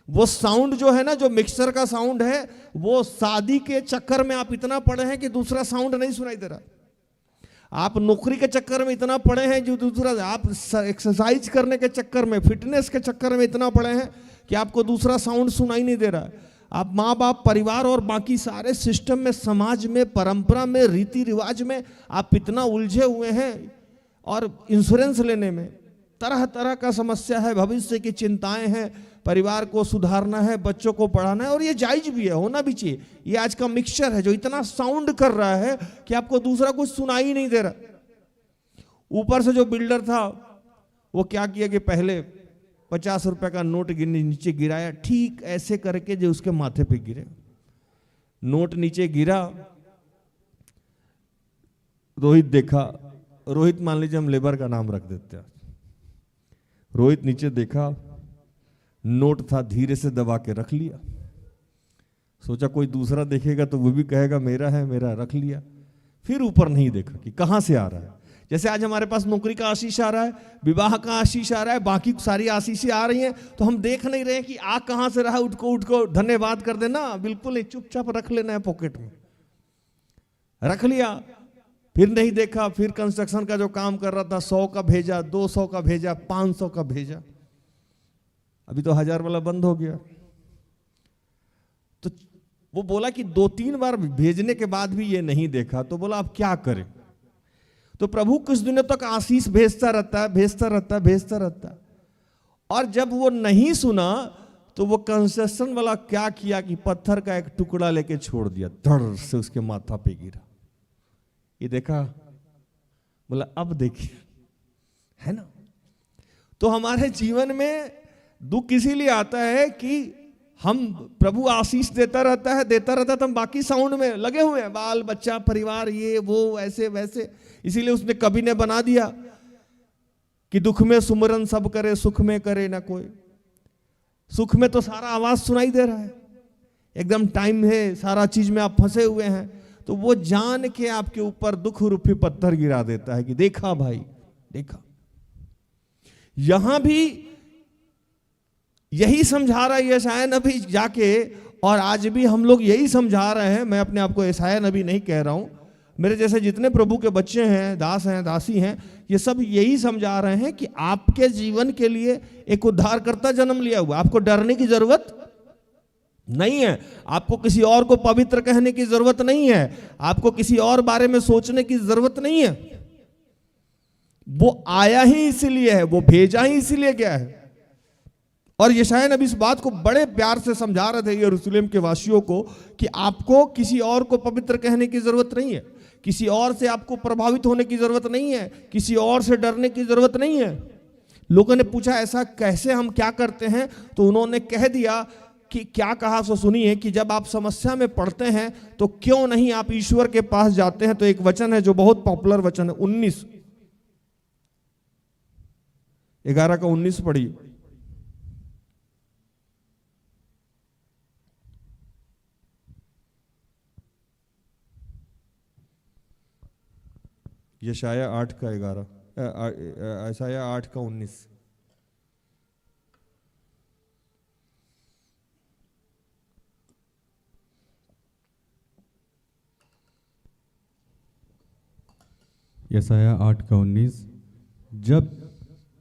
वो साउंड जो है ना, जो मिक्सर का साउंड है, वो शादी के चक्कर में आप इतना पड़े हैं कि दूसरा साउंड नहीं सुनाई दे रहा। आप नौकरी के चक्कर में इतना पड़े हैं जो दूसरा, आप एक्सरसाइज करने के चक्कर में, फिटनेस के चक्कर में इतना पड़े हैं कि आपको दूसरा साउंड सुनाई नहीं दे रहा है। आप माँ बाप, परिवार और बाकी सारे सिस्टम में, समाज में, परंपरा में, रीति रिवाज में आप इतना उलझे हुए हैं। और इंश्योरेंस लेने में तरह तरह का समस्या है, भविष्य की चिंताएं हैं, परिवार को सुधारना है, बच्चों को पढ़ाना है, और ये जायज भी है, होना भी चाहिए। ये आज का मिक्सचर है जो इतना साउंड कर रहा है कि आपको दूसरा कुछ सुनाई नहीं दे रहा। ऊपर से जो बिल्डर था वो क्या किया कि पहले 50 रुपए का नोट नीचे गिराया, ठीक ऐसे करके जो उसके माथे पे गिरे। नोट नीचे गिरा, रोहित देखा, रोहित मान लीजिए हम लेबर का नाम रख देते हैं। रोहित नीचे देखा, नोट था, धीरे से दबा के रख लिया। सोचा कोई दूसरा देखेगा तो वो भी कहेगा मेरा है, मेरा, रख लिया। फिर ऊपर नहीं देखा कि कहां से आ रहा है। जैसे आज हमारे पास नौकरी का आशीष आ रहा है, विवाह का आशीष आ रहा है, बाकी सारी आशीषें आ रही हैं, तो हम देख नहीं रहे कि आ कहां से रहा। उठको धन्यवाद कर देना, बिल्कुल नहीं, चुपचाप रख लेना है पॉकेट में। रख लिया, फिर नहीं देखा। फिर कंस्ट्रक्शन का जो काम कर रहा था, 100 का भेजा, 200 का भेजा, 500 का भेजा। अभी तो 1000 वाला बंद हो गया। तो वो बोला कि 2-3 बार भेजने के बाद भी ये नहीं देखा। तो बोला अब क्या करें। तो प्रभु कुछ दिनों तक आशीष भेजता रहता। और जब वो नहीं सुना तो वो कंस्ट्रक्शन वाला क्या किया कि पत्थर का एक टुकड़ा लेके छोड़ दिया, धड़ से उसके माथा पे गिरा। ये देखा, बोला अब देखिए, है ना। तो हमारे जीवन में दुख इसीलिए आता है कि हम, प्रभु आशीष देता रहता है तो हम बाकी साउंड में लगे हुए हैं, बाल बच्चा, परिवार, ये वो, ऐसे वैसे। इसीलिए उसने कवि ने बना दिया कि दुख में सुमरन सब करे, सुख में करे ना कोई। सुख में तो सारा आवाज सुनाई दे रहा है, एकदम टाइम है, सारा चीज में आप फंसे हुए हैं, तो वो जान के आपके ऊपर दुख रूपी पत्थर गिरा देता है कि देखा भाई, देखा। यहां भी यही समझा रहा है यशाया नबी जाके, और आज भी हम लोग यही समझा रहे हैं। मैं अपने आप को यशाया नबी नहीं कह रहा हूं, मेरे जैसे जितने प्रभु के बच्चे हैं, दास हैं, दासी हैं, ये सब यही समझा रहे हैं कि आपके जीवन के लिए एक उद्धारकर्ता जन्म लिया हुआ। आपको डरने की जरूरत नहीं है, आपको किसी और को पवित्र कहने की जरूरत नहीं है, आपको किसी और बारे में सोचने की जरूरत नहीं है। वो आया ही इसीलिए है, वो भेजा ही इसीलिए गया है। और यशाया नबी इस बात को बड़े प्यार से समझा रहे थे यरूशलेम के वासियों को कि आपको किसी और को पवित्र कहने की जरूरत नहीं है, किसी और से आपको प्रभावित होने की जरूरत नहीं है, किसी और से डरने की जरूरत नहीं है। लोगों ने पूछा ऐसा कैसे, हम क्या करते हैं? तो उन्होंने कह दिया कि क्या कहा सो सुनिए कि जब आप समस्या में पड़ते हैं तो क्यों नहीं आप ईश्वर के पास जाते हैं। तो एक वचन है जो बहुत पॉपुलर वचन है, 11:19 पढ़िए। यशाया 8:11, यशाया 8:19। यशाया 8:19। जब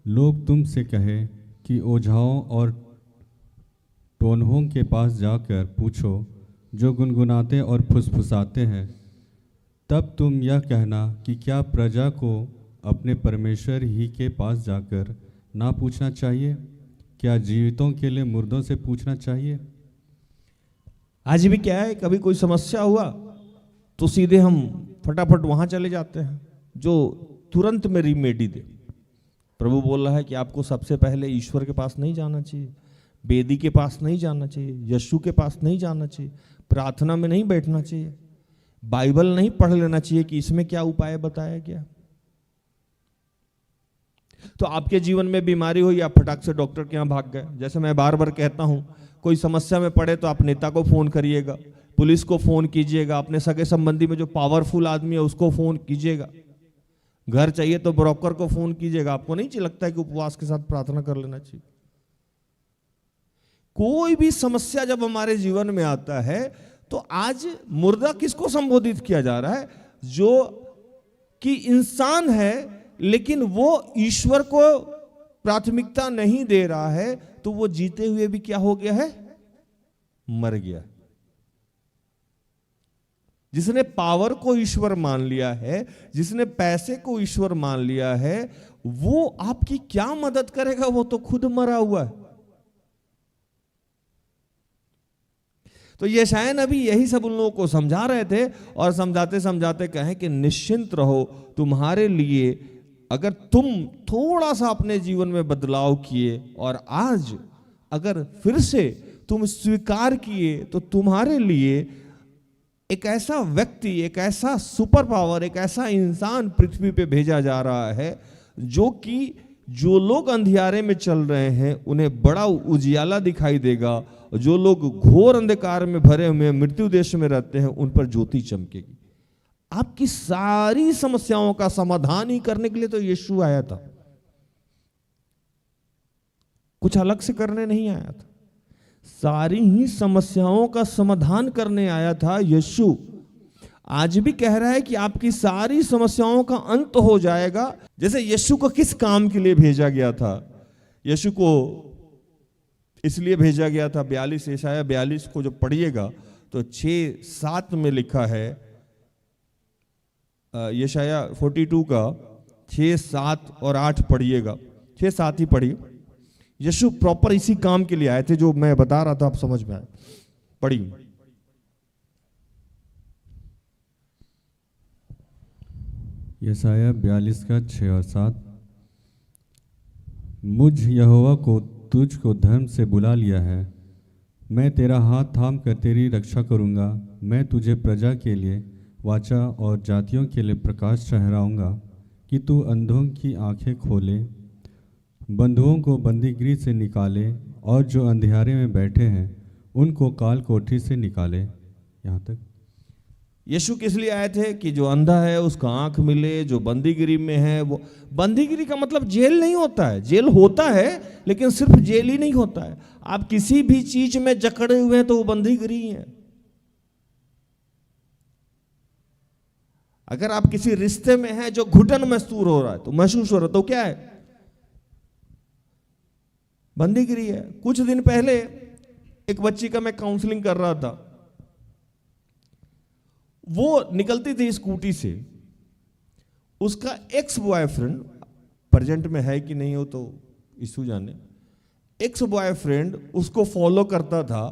लोग तुमसे कहें कि ओझाओं और टोनहों के पास जाकर पूछो, जो गुनगुनाते और फुसफुसाते हैं, तब तुम यह कहना कि क्या प्रजा को अपने परमेश्वर ही के पास जाकर ना पूछना चाहिए? क्या जीवितों के लिए मुर्दों से पूछना चाहिए? आज भी क्या है, कभी कोई समस्या हुआ तो सीधे हम फटाफट वहां चले जाते हैं जो तुरंत में रिमेडी दे। प्रभु बोल रहा है कि आपको सबसे पहले ईश्वर के पास नहीं जाना चाहिए, वेदी के पास नहीं जाना चाहिए, यीशु के पास नहीं जाना चाहिए, प्रार्थना में नहीं बैठना चाहिए, बाइबल नहीं पढ़ लेना चाहिए कि इसमें क्या उपाय बताया गया। तो आपके जीवन में बीमारी हुई, आप फटाक से डॉक्टर के यहाँ भाग गए। जैसे मैं बार बार कहता हूं, कोई समस्या में पड़े तो आप नेता को फोन करिएगा, पुलिस को फोन कीजिएगा, अपने सगे संबंधी में जो पावरफुल आदमी है उसको फोन कीजिएगा, घर चाहिए तो ब्रोकर को फोन कीजिएगा। आपको नहीं लगता है कि उपवास के साथ प्रार्थना कर लेना चाहिए? कोई भी समस्या जब हमारे जीवन में आता है तो आज मुर्दा किसको संबोधित किया जा रहा है? जो कि इंसान है लेकिन वो ईश्वर को प्राथमिकता नहीं दे रहा है, तो वो जीते हुए भी क्या हो गया है? मर गया। जिसने पावर को ईश्वर मान लिया है, जिसने पैसे को ईश्वर मान लिया है, वो आपकी क्या मदद करेगा? वो तो खुद मरा हुआ है। तो यशायाह नबी यही सब उन लोगों को समझा रहे थे और समझाते समझाते कहें कि निश्चिंत रहो, तुम्हारे लिए अगर तुम थोड़ा सा अपने जीवन में बदलाव किए और आज अगर फिर से तुम स्वीकार किए, तो तुम्हारे लिए एक ऐसा व्यक्ति, एक ऐसा सुपर पावर, एक ऐसा इंसान पृथ्वी पे भेजा जा रहा है जो कि जो लोग अंधियारे में चल रहे हैं उन्हें बड़ा उजियाला दिखाई देगा, जो लोग घोर अंधकार में भरे हुए मृत्यु देश में रहते हैं उन पर ज्योति चमकेगी। आपकी सारी समस्याओं का समाधान ही करने के लिए तो यीशु आया था, कुछ अलग से करने नहीं आया था। सारी ही समस्याओं का समाधान करने आया था यीशु। आज भी कह रहा है कि आपकी सारी समस्याओं का अंत हो जाएगा। जैसे यीशु को किस काम के लिए भेजा गया था? यीशु को इसलिए भेजा गया था, 42 यशाया 42 को जब पढ़िएगा तो 6-7 में लिखा है, यशाया 42 का 6, 7 और 8 पढ़िएगा, 6, 7 ही पढ़िए। यीशु प्रॉपर इसी काम के लिए आए थे जो मैं बता रहा था, आप समझ में आए? पढ़िए। यशाया 42 का 6 और 7। मुझ यहोवा को तुझको धर्म से बुला लिया है, मैं तेरा हाथ थाम कर तेरी रक्षा करूँगा। मैं तुझे प्रजा के लिए वाचा और जातियों के लिए प्रकाश ठहराऊँगा, कि तू अंधों की आंखें खोले, बंधुओं को बंदीगृह से निकाले, और जो अंधियारे में बैठे हैं उनको काल कोठरी से निकाले। यहाँ तक यीशु किस लिए आए थे? कि जो अंधा है उसका आंख मिले, जो बंदीगिरी में है वो। बंदीगिरी का मतलब जेल नहीं होता है, जेल होता है लेकिन सिर्फ जेल ही नहीं होता है। आप किसी भी चीज में जकड़े हुए हैं तो वो बंदीगिरी है। अगर आप किसी रिश्ते में हैं जो घुटन महसूस हो रहा है, तो महसूस हो रहा है, तो क्या है? बंदीगिरी है। कुछ दिन पहले एक बच्ची का मैं काउंसलिंग कर रहा था, वो निकलती थी स्कूटी से, उसका एक्स बॉयफ्रेंड, प्रेजेंट में है कि नहीं हो तो इशू जाने, एक्स बॉयफ्रेंड उसको फॉलो करता था।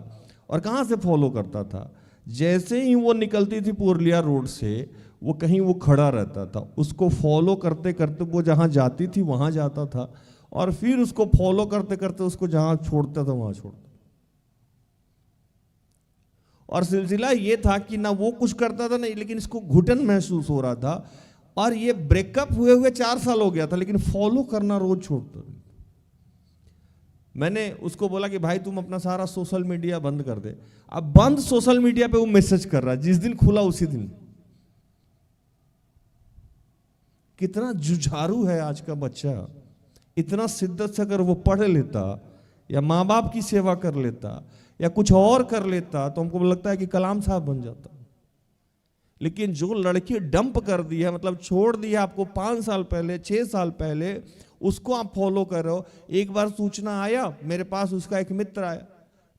और कहां से फॉलो करता था? जैसे ही वो निकलती थी पुरलिया रोड से, वो कहीं वो खड़ा रहता था, उसको फॉलो करते करते वो जहां जाती थी वहां जाता था, और फिर उसको फॉलो करते करते उसको जहां छोड़ता था वहां छोड़ता। और सिलसिला ये था कि ना वो कुछ करता था नहीं, लेकिन इसको घुटन महसूस हो रहा था। और ये ब्रेकअप हुए 4 साल हो गया था, लेकिन फॉलो करना रोज छोड़ता था। मैंने उसको बोला कि भाई तुम अपना सारा सोशल मीडिया बंद कर दे। अब बंद सोशल मीडिया पे वो मैसेज कर रहा है, जिस दिन खुला उसी दिन। कितना जुझारू है आज का बच्चा। इतना शिद्दत से अगर वो पढ़ लेता या माँ बाप की सेवा कर लेता या कुछ और कर लेता तो हमको लगता है कि कलाम साहब बन जाता। लेकिन जो लड़की डंप कर दी है, मतलब छोड़ दी है आपको 5 साल पहले 6 साल पहले, उसको आप फॉलो कर रहे हो। एक बार सूचना आया मेरे पास, उसका एक मित्र आया,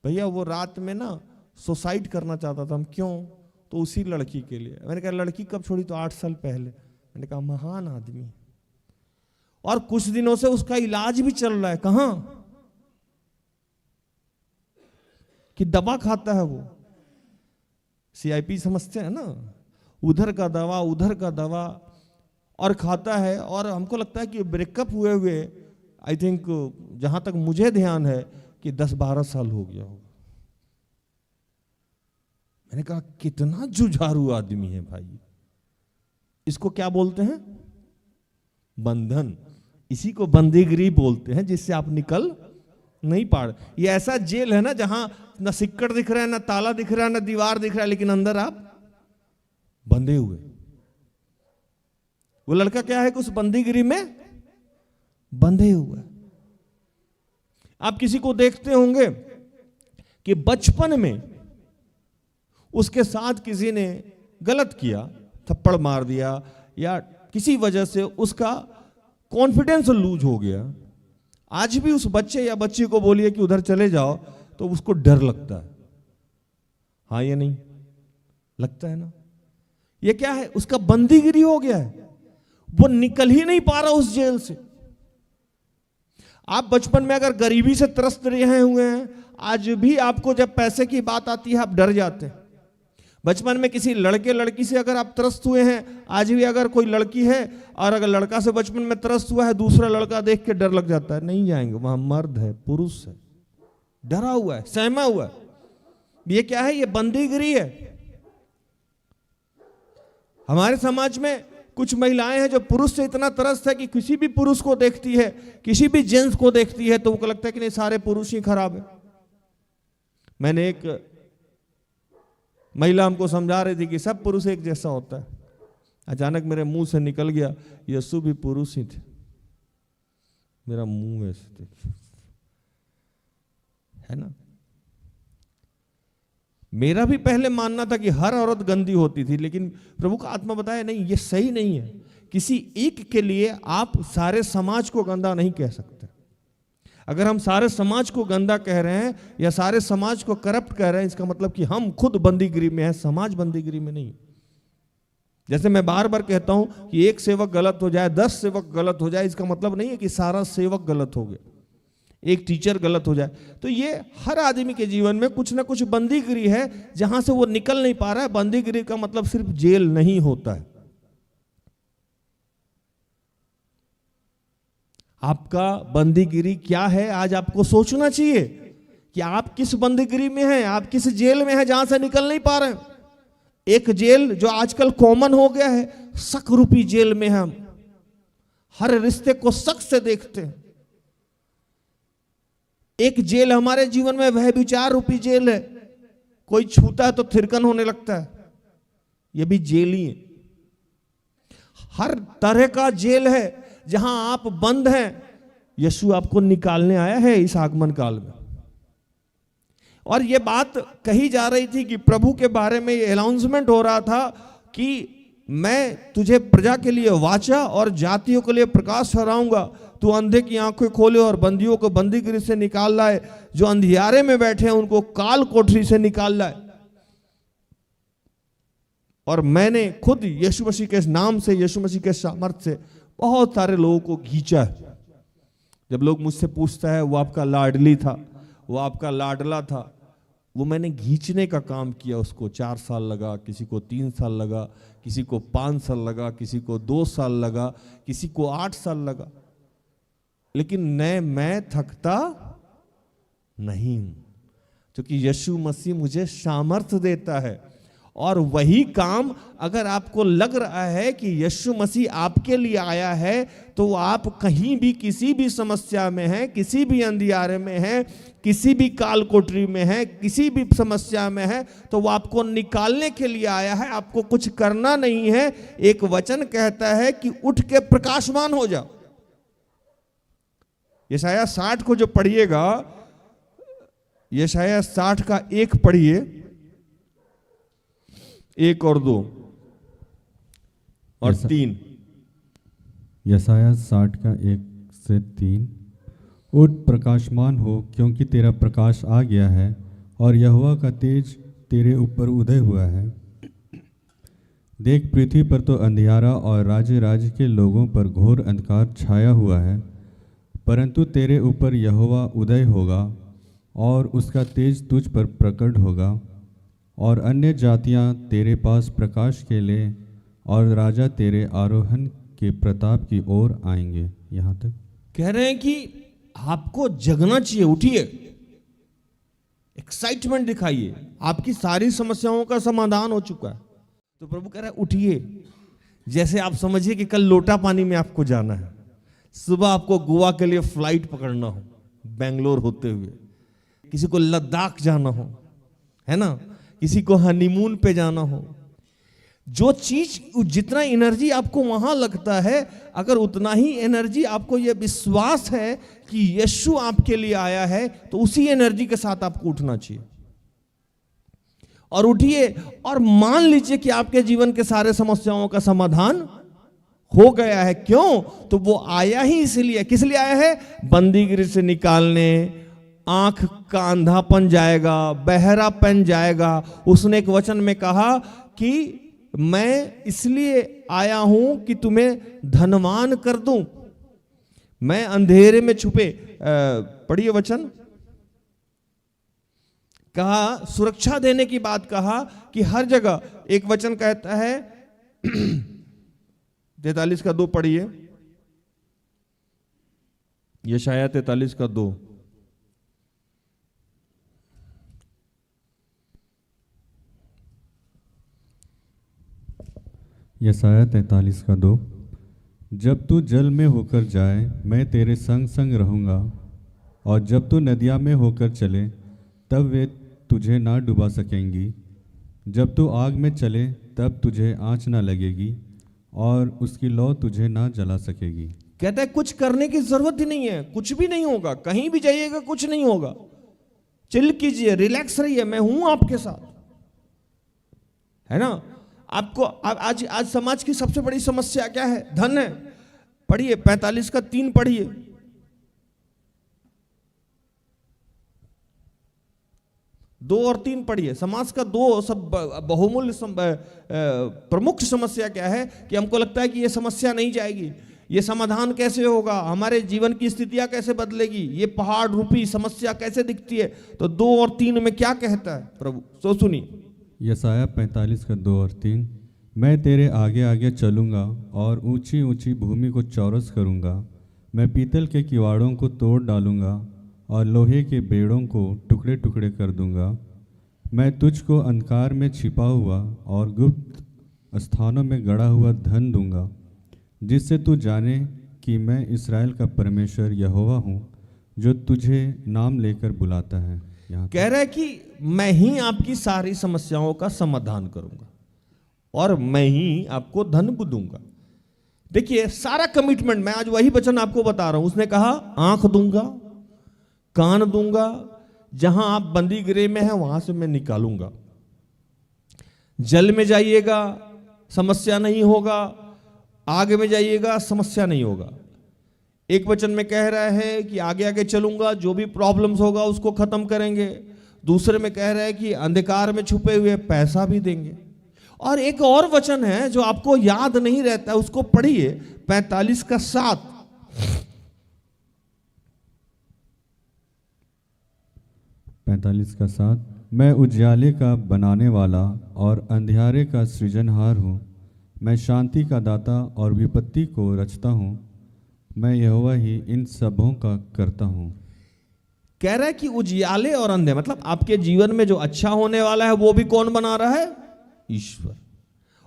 भैया वो रात में ना सुसाइड करना चाहता था। हम क्यों? तो उसी लड़की के लिए। मैंने कहा लड़की कब छोड़ी? तो 8 साल पहले। मैंने कहा महान आदमी, और कुछ दिनों से उसका इलाज भी चल रहा है। कहां? कि दवा खाता है वो, CIP समझते हैं ना, उधर का दवा उधर का दवा, और खाता है। और हमको लगता है कि ब्रेकअप हुए हुए आई थिंक, जहां तक मुझे ध्यान है कि 10-12 साल हो गया होगा। मैंने कहा कितना जुझारू आदमी है भाई। इसको क्या बोलते हैं? बंधन। इसी को बंदीगिरी बोलते हैं, जिससे आप निकल नहीं पा रहे। ये ऐसा जेल है ना जहां ना सिक्कड़ दिख रहा है, ना ताला दिख रहा है, ना दीवार दिख रहा है, लेकिन अंदर आप बंधे हुए। वो लड़का क्या है कि उस बंदीगिरी में बंधे हुए। आप किसी को देखते होंगे कि बचपन में उसके साथ किसी ने गलत किया, थप्पड़ मार दिया, या किसी वजह से उसका कॉन्फिडेंस लूज हो गया। आज भी उस बच्चे या बच्ची को बोलिए कि उधर चले जाओ तो उसको डर लगता है। हाँ या नहीं? लगता है ना? ये क्या है? उसका बंदीगिरी हो गया है, वो निकल ही नहीं पा रहा उस जेल से। आप बचपन में अगर गरीबी से त्रस्त रहे हुए हैं, आज भी आपको जब पैसे की बात आती है आप डर जाते हैं। बचपन में किसी लड़के लड़की से अगर आप त्रस्त हुए हैं, आज भी अगर कोई लड़की है और अगर लड़का से बचपन में त्रस्त हुआ है, दूसरा लड़का देख के डर लग जाता है, नहीं जाएंगे, वहां मर्द है, पुरुष है, डरा हुआ है, सहमा हुआ है। ये क्या है? ये बंदीगिरी है। हमारे समाज में कुछ महिलाएं हैं जो पुरुष से इतना त्रस्त है कि किसी भी पुरुष को देखती है, किसी भी जेंट्स को देखती है तो उनको लगता है कि नहीं, सारे पुरुष ही खराब है। मैंने एक महिला हमको समझा रही थी कि सब पुरुष एक जैसा होता है। अचानक मेरे मुंह से निकल गया, यीशु भी पुरुष ही थे। मेरा मुंह ऐसे देखिए, है ना? मेरा भी पहले मानना था कि हर औरत गंदी होती थी, लेकिन प्रभु का आत्मा बताया नहीं, ये सही नहीं है। किसी एक के लिए आप सारे समाज को गंदा नहीं कह सकते। अगर हम सारे समाज को गंदा कह रहे हैं या सारे समाज को करप्ट कह रहे हैं, इसका मतलब कि हम खुद बंदीगिरी में हैं, समाज बंदीगिरी में नहीं। जैसे मैं बार बार कहता हूं कि एक सेवक गलत हो जाए, 10 सेवक गलत हो जाए, इसका मतलब नहीं है कि सारा सेवक गलत हो गया, एक टीचर गलत हो जाए। तो ये हर आदमी के जीवन में कुछ ना कुछ बंदीगिरी है जहां से वो निकल नहीं पा रहा है। बंदीगिरी का मतलब सिर्फ जेल नहीं होता है। आपका बंदीगिरी क्या है? आज आपको सोचना चाहिए कि आप किस बंदीगिरी में हैं, आप किस जेल में हैं जहां से निकल नहीं पा रहे हैं। एक जेल जो आजकल कॉमन हो गया है, शक रूपी जेल में हम हर रिश्ते को शक से देखते हैं। एक जेल हमारे जीवन में वह विचार रूपी जेल है। कोई छूता है तो थिरकन होने लगता है, यह भी जेल ही है। हर तरह का जेल है जहां आप बंद हैं। यीशु आपको निकालने आया है इस आगमन काल में। और यह बात कही जा रही थी कि प्रभु के बारे में ये अनाउंसमेंट हो रहा था कि मैं तुझे प्रजा के लिए वाचा और जातियों के लिए प्रकाश ठहराऊंगा। तू अंधे की आंखें खोले और बंदियों को बंदीगिरी से निकाल लाए, जो अंधियारे में बैठे हैं उनको काल कोठरी से निकाल लाए। और मैंने खुद यीशु मसीह के नाम से, यीशु मसीह के सामर्थ्य से बहुत सारे लोगों को खींचा है। जब लोग मुझसे पूछता है वो आपका लाडली था, वो आपका लाडला था, वो मैंने खींचने का काम किया। उसको 4 साल लगा, किसी को 3 साल लगा, किसी को 5 साल लगा, किसी को 2 साल लगा, किसी को 8 साल लगा, लेकिन मैं थकता नहीं हूं, क्योंकि यीशु मसीह मुझे सामर्थ्य देता है। और वही काम अगर आपको लग रहा है कि यीशु मसीह आपके लिए आया है, तो आप कहीं भी किसी भी समस्या में हैं, किसी भी अंधियारे में हैं, किसी भी काल कोठरी में है, किसी भी समस्या में है, तो वो आपको निकालने के लिए आया है। आपको कुछ करना नहीं है। एक वचन कहता है कि उठ के प्रकाशमान हो जाओ। यशायाह 60 को जो पढ़िएगा, यशायाह 60 का 1 पढ़िए, 1 और 2 और 3। यशायाह 60 का 1 से 3। उठ प्रकाशमान हो, क्योंकि तेरा प्रकाश आ गया है और यहोवा का तेज तेरे ऊपर उदय हुआ है। देख, पृथ्वी पर तो अंधियारा और राज्य राज्य के लोगों पर घोर अंधकार छाया हुआ है, परंतु तेरे ऊपर यहोवा उदय होगा और उसका तेज तुझ पर प्रकट होगा, और अन्य जातियां तेरे पास प्रकाश के लिए और राजा तेरे आरोहण के प्रताप की ओर आएंगे। यहाँ तक कह रहे हैं कि आपको जगना चाहिए, उठिए, एक्साइटमेंट दिखाइए। आपकी सारी समस्याओं का समाधान हो चुका है। तो प्रभु कह रहा है उठिए। जैसे आप समझिए कि कल लोटा पानी में आपको जाना है, सुबह आपको गोवा के लिए फ्लाइट पकड़ना हो बेंगलोर होते हुए, किसी को लद्दाख जाना हो, है ना, किसी को हनीमून पे जाना हो, जो चीज जितना एनर्जी आपको वहां लगता है, अगर उतना ही एनर्जी आपको यह विश्वास है कि यीशु आपके लिए आया है, तो उसी एनर्जी के साथ आपको उठना चाहिए। और उठिए और मान लीजिए कि आपके जीवन के सारे समस्याओं का समाधान हो गया है। क्यों? तो वो आया ही इसलिए। किस लिए आया है? बंदीगिरी से निकालने। आंख का अंधापन जाएगा, बहरापन जाएगा। उसने एक वचन में कहा कि मैं इसलिए आया हूं कि तुम्हें धनवान कर दूं, मैं अंधेरे में छुपे। पढ़िए वचन, कहा सुरक्षा देने की बात कहा कि हर जगह। एक वचन कहता है 43 का 2 पढ़िए, यशायाह 43 का 2। यशायाह 43 का 2। जब तू जल में होकर जाए, मैं तेरे संग संग रहूँगा, और जब तू नदियाँ में होकर चले, तब वे तुझे ना डुबा सकेंगी। जब तू आग में चले, तब तुझे आँच ना लगेगी, और उसकी लौ तुझे ना जला सकेगी। कहता है कुछ करने की जरूरत ही नहीं है, कुछ भी नहीं होगा। कहीं भी जाइएगा कुछ नहीं होगा। चिल कीजिए, रिलैक्स रहिए, मैं हूं आपके साथ, है ना। आपको आज समाज की सबसे बड़ी समस्या क्या है? धन है। पढ़िए 45 का 3 पढ़िए। दो और 3 पढ़िए। समाज का 2 सब बहुमूल्य प्रमुख समस्या क्या है कि हमको लगता है कि ये समस्या नहीं जाएगी, ये समाधान कैसे होगा, हमारे जीवन की स्थितियां कैसे बदलेगी, ये पहाड़ रूपी समस्या कैसे दिखती है। तो 2 और 3 में क्या कहता है प्रभु, तो सुनिए। यशायाह 45 का 2 और 3। मैं तेरे आगे आगे चलूँगा और ऊंची ऊंची भूमि को चौरस करूँगा। मैं पीतल के किवाड़ों को तोड़ डालूँगा और लोहे के बेड़ों को टुकड़े टुकड़े कर दूँगा। मैं तुझको अंधकार में छिपा हुआ और गुप्त स्थानों में गड़ा हुआ धन दूँगा, जिससे तू जाने कि मैं इस्राएल का परमेश्वर यहोवा हूँ, जो तुझे नाम लेकर बुलाता है। यहाँ कह रहा है कि मैं ही आपकी सारी समस्याओं का समाधान करूंगा और मैं ही आपको धन दूंगा। देखिए सारा कमिटमेंट, मैं आज वही वचन आपको बता रहा हूं। उसने कहा आंख दूंगा, कान दूंगा, जहां आप बंदी गृह में हैं वहां से मैं निकालूंगा। जल में जाइएगा समस्या नहीं होगा, आग में जाइएगा समस्या नहीं होगा। एक वचन में कह रहा है कि आगे आगे चलूंगा, जो भी प्रॉब्लम्स होगा उसको खत्म करेंगे। दूसरे में कह रहा है कि अंधकार में छुपे हुए पैसा भी देंगे। और एक और वचन है जो आपको याद नहीं रहता, उसको पढ़िए 45 का 7। 45 का 7। मैं उजियाले का बनाने वाला और अंधियारे का सृजनहार हूँ। मैं शांति का दाता और विपत्ति को रचता हूँ। मैं यहोवा ही इन सबों का करता हूँ। कह रहा है कि उजियाले और अंधे, मतलब आपके जीवन में जो अच्छा होने वाला है वो भी कौन बना रहा है? ईश्वर।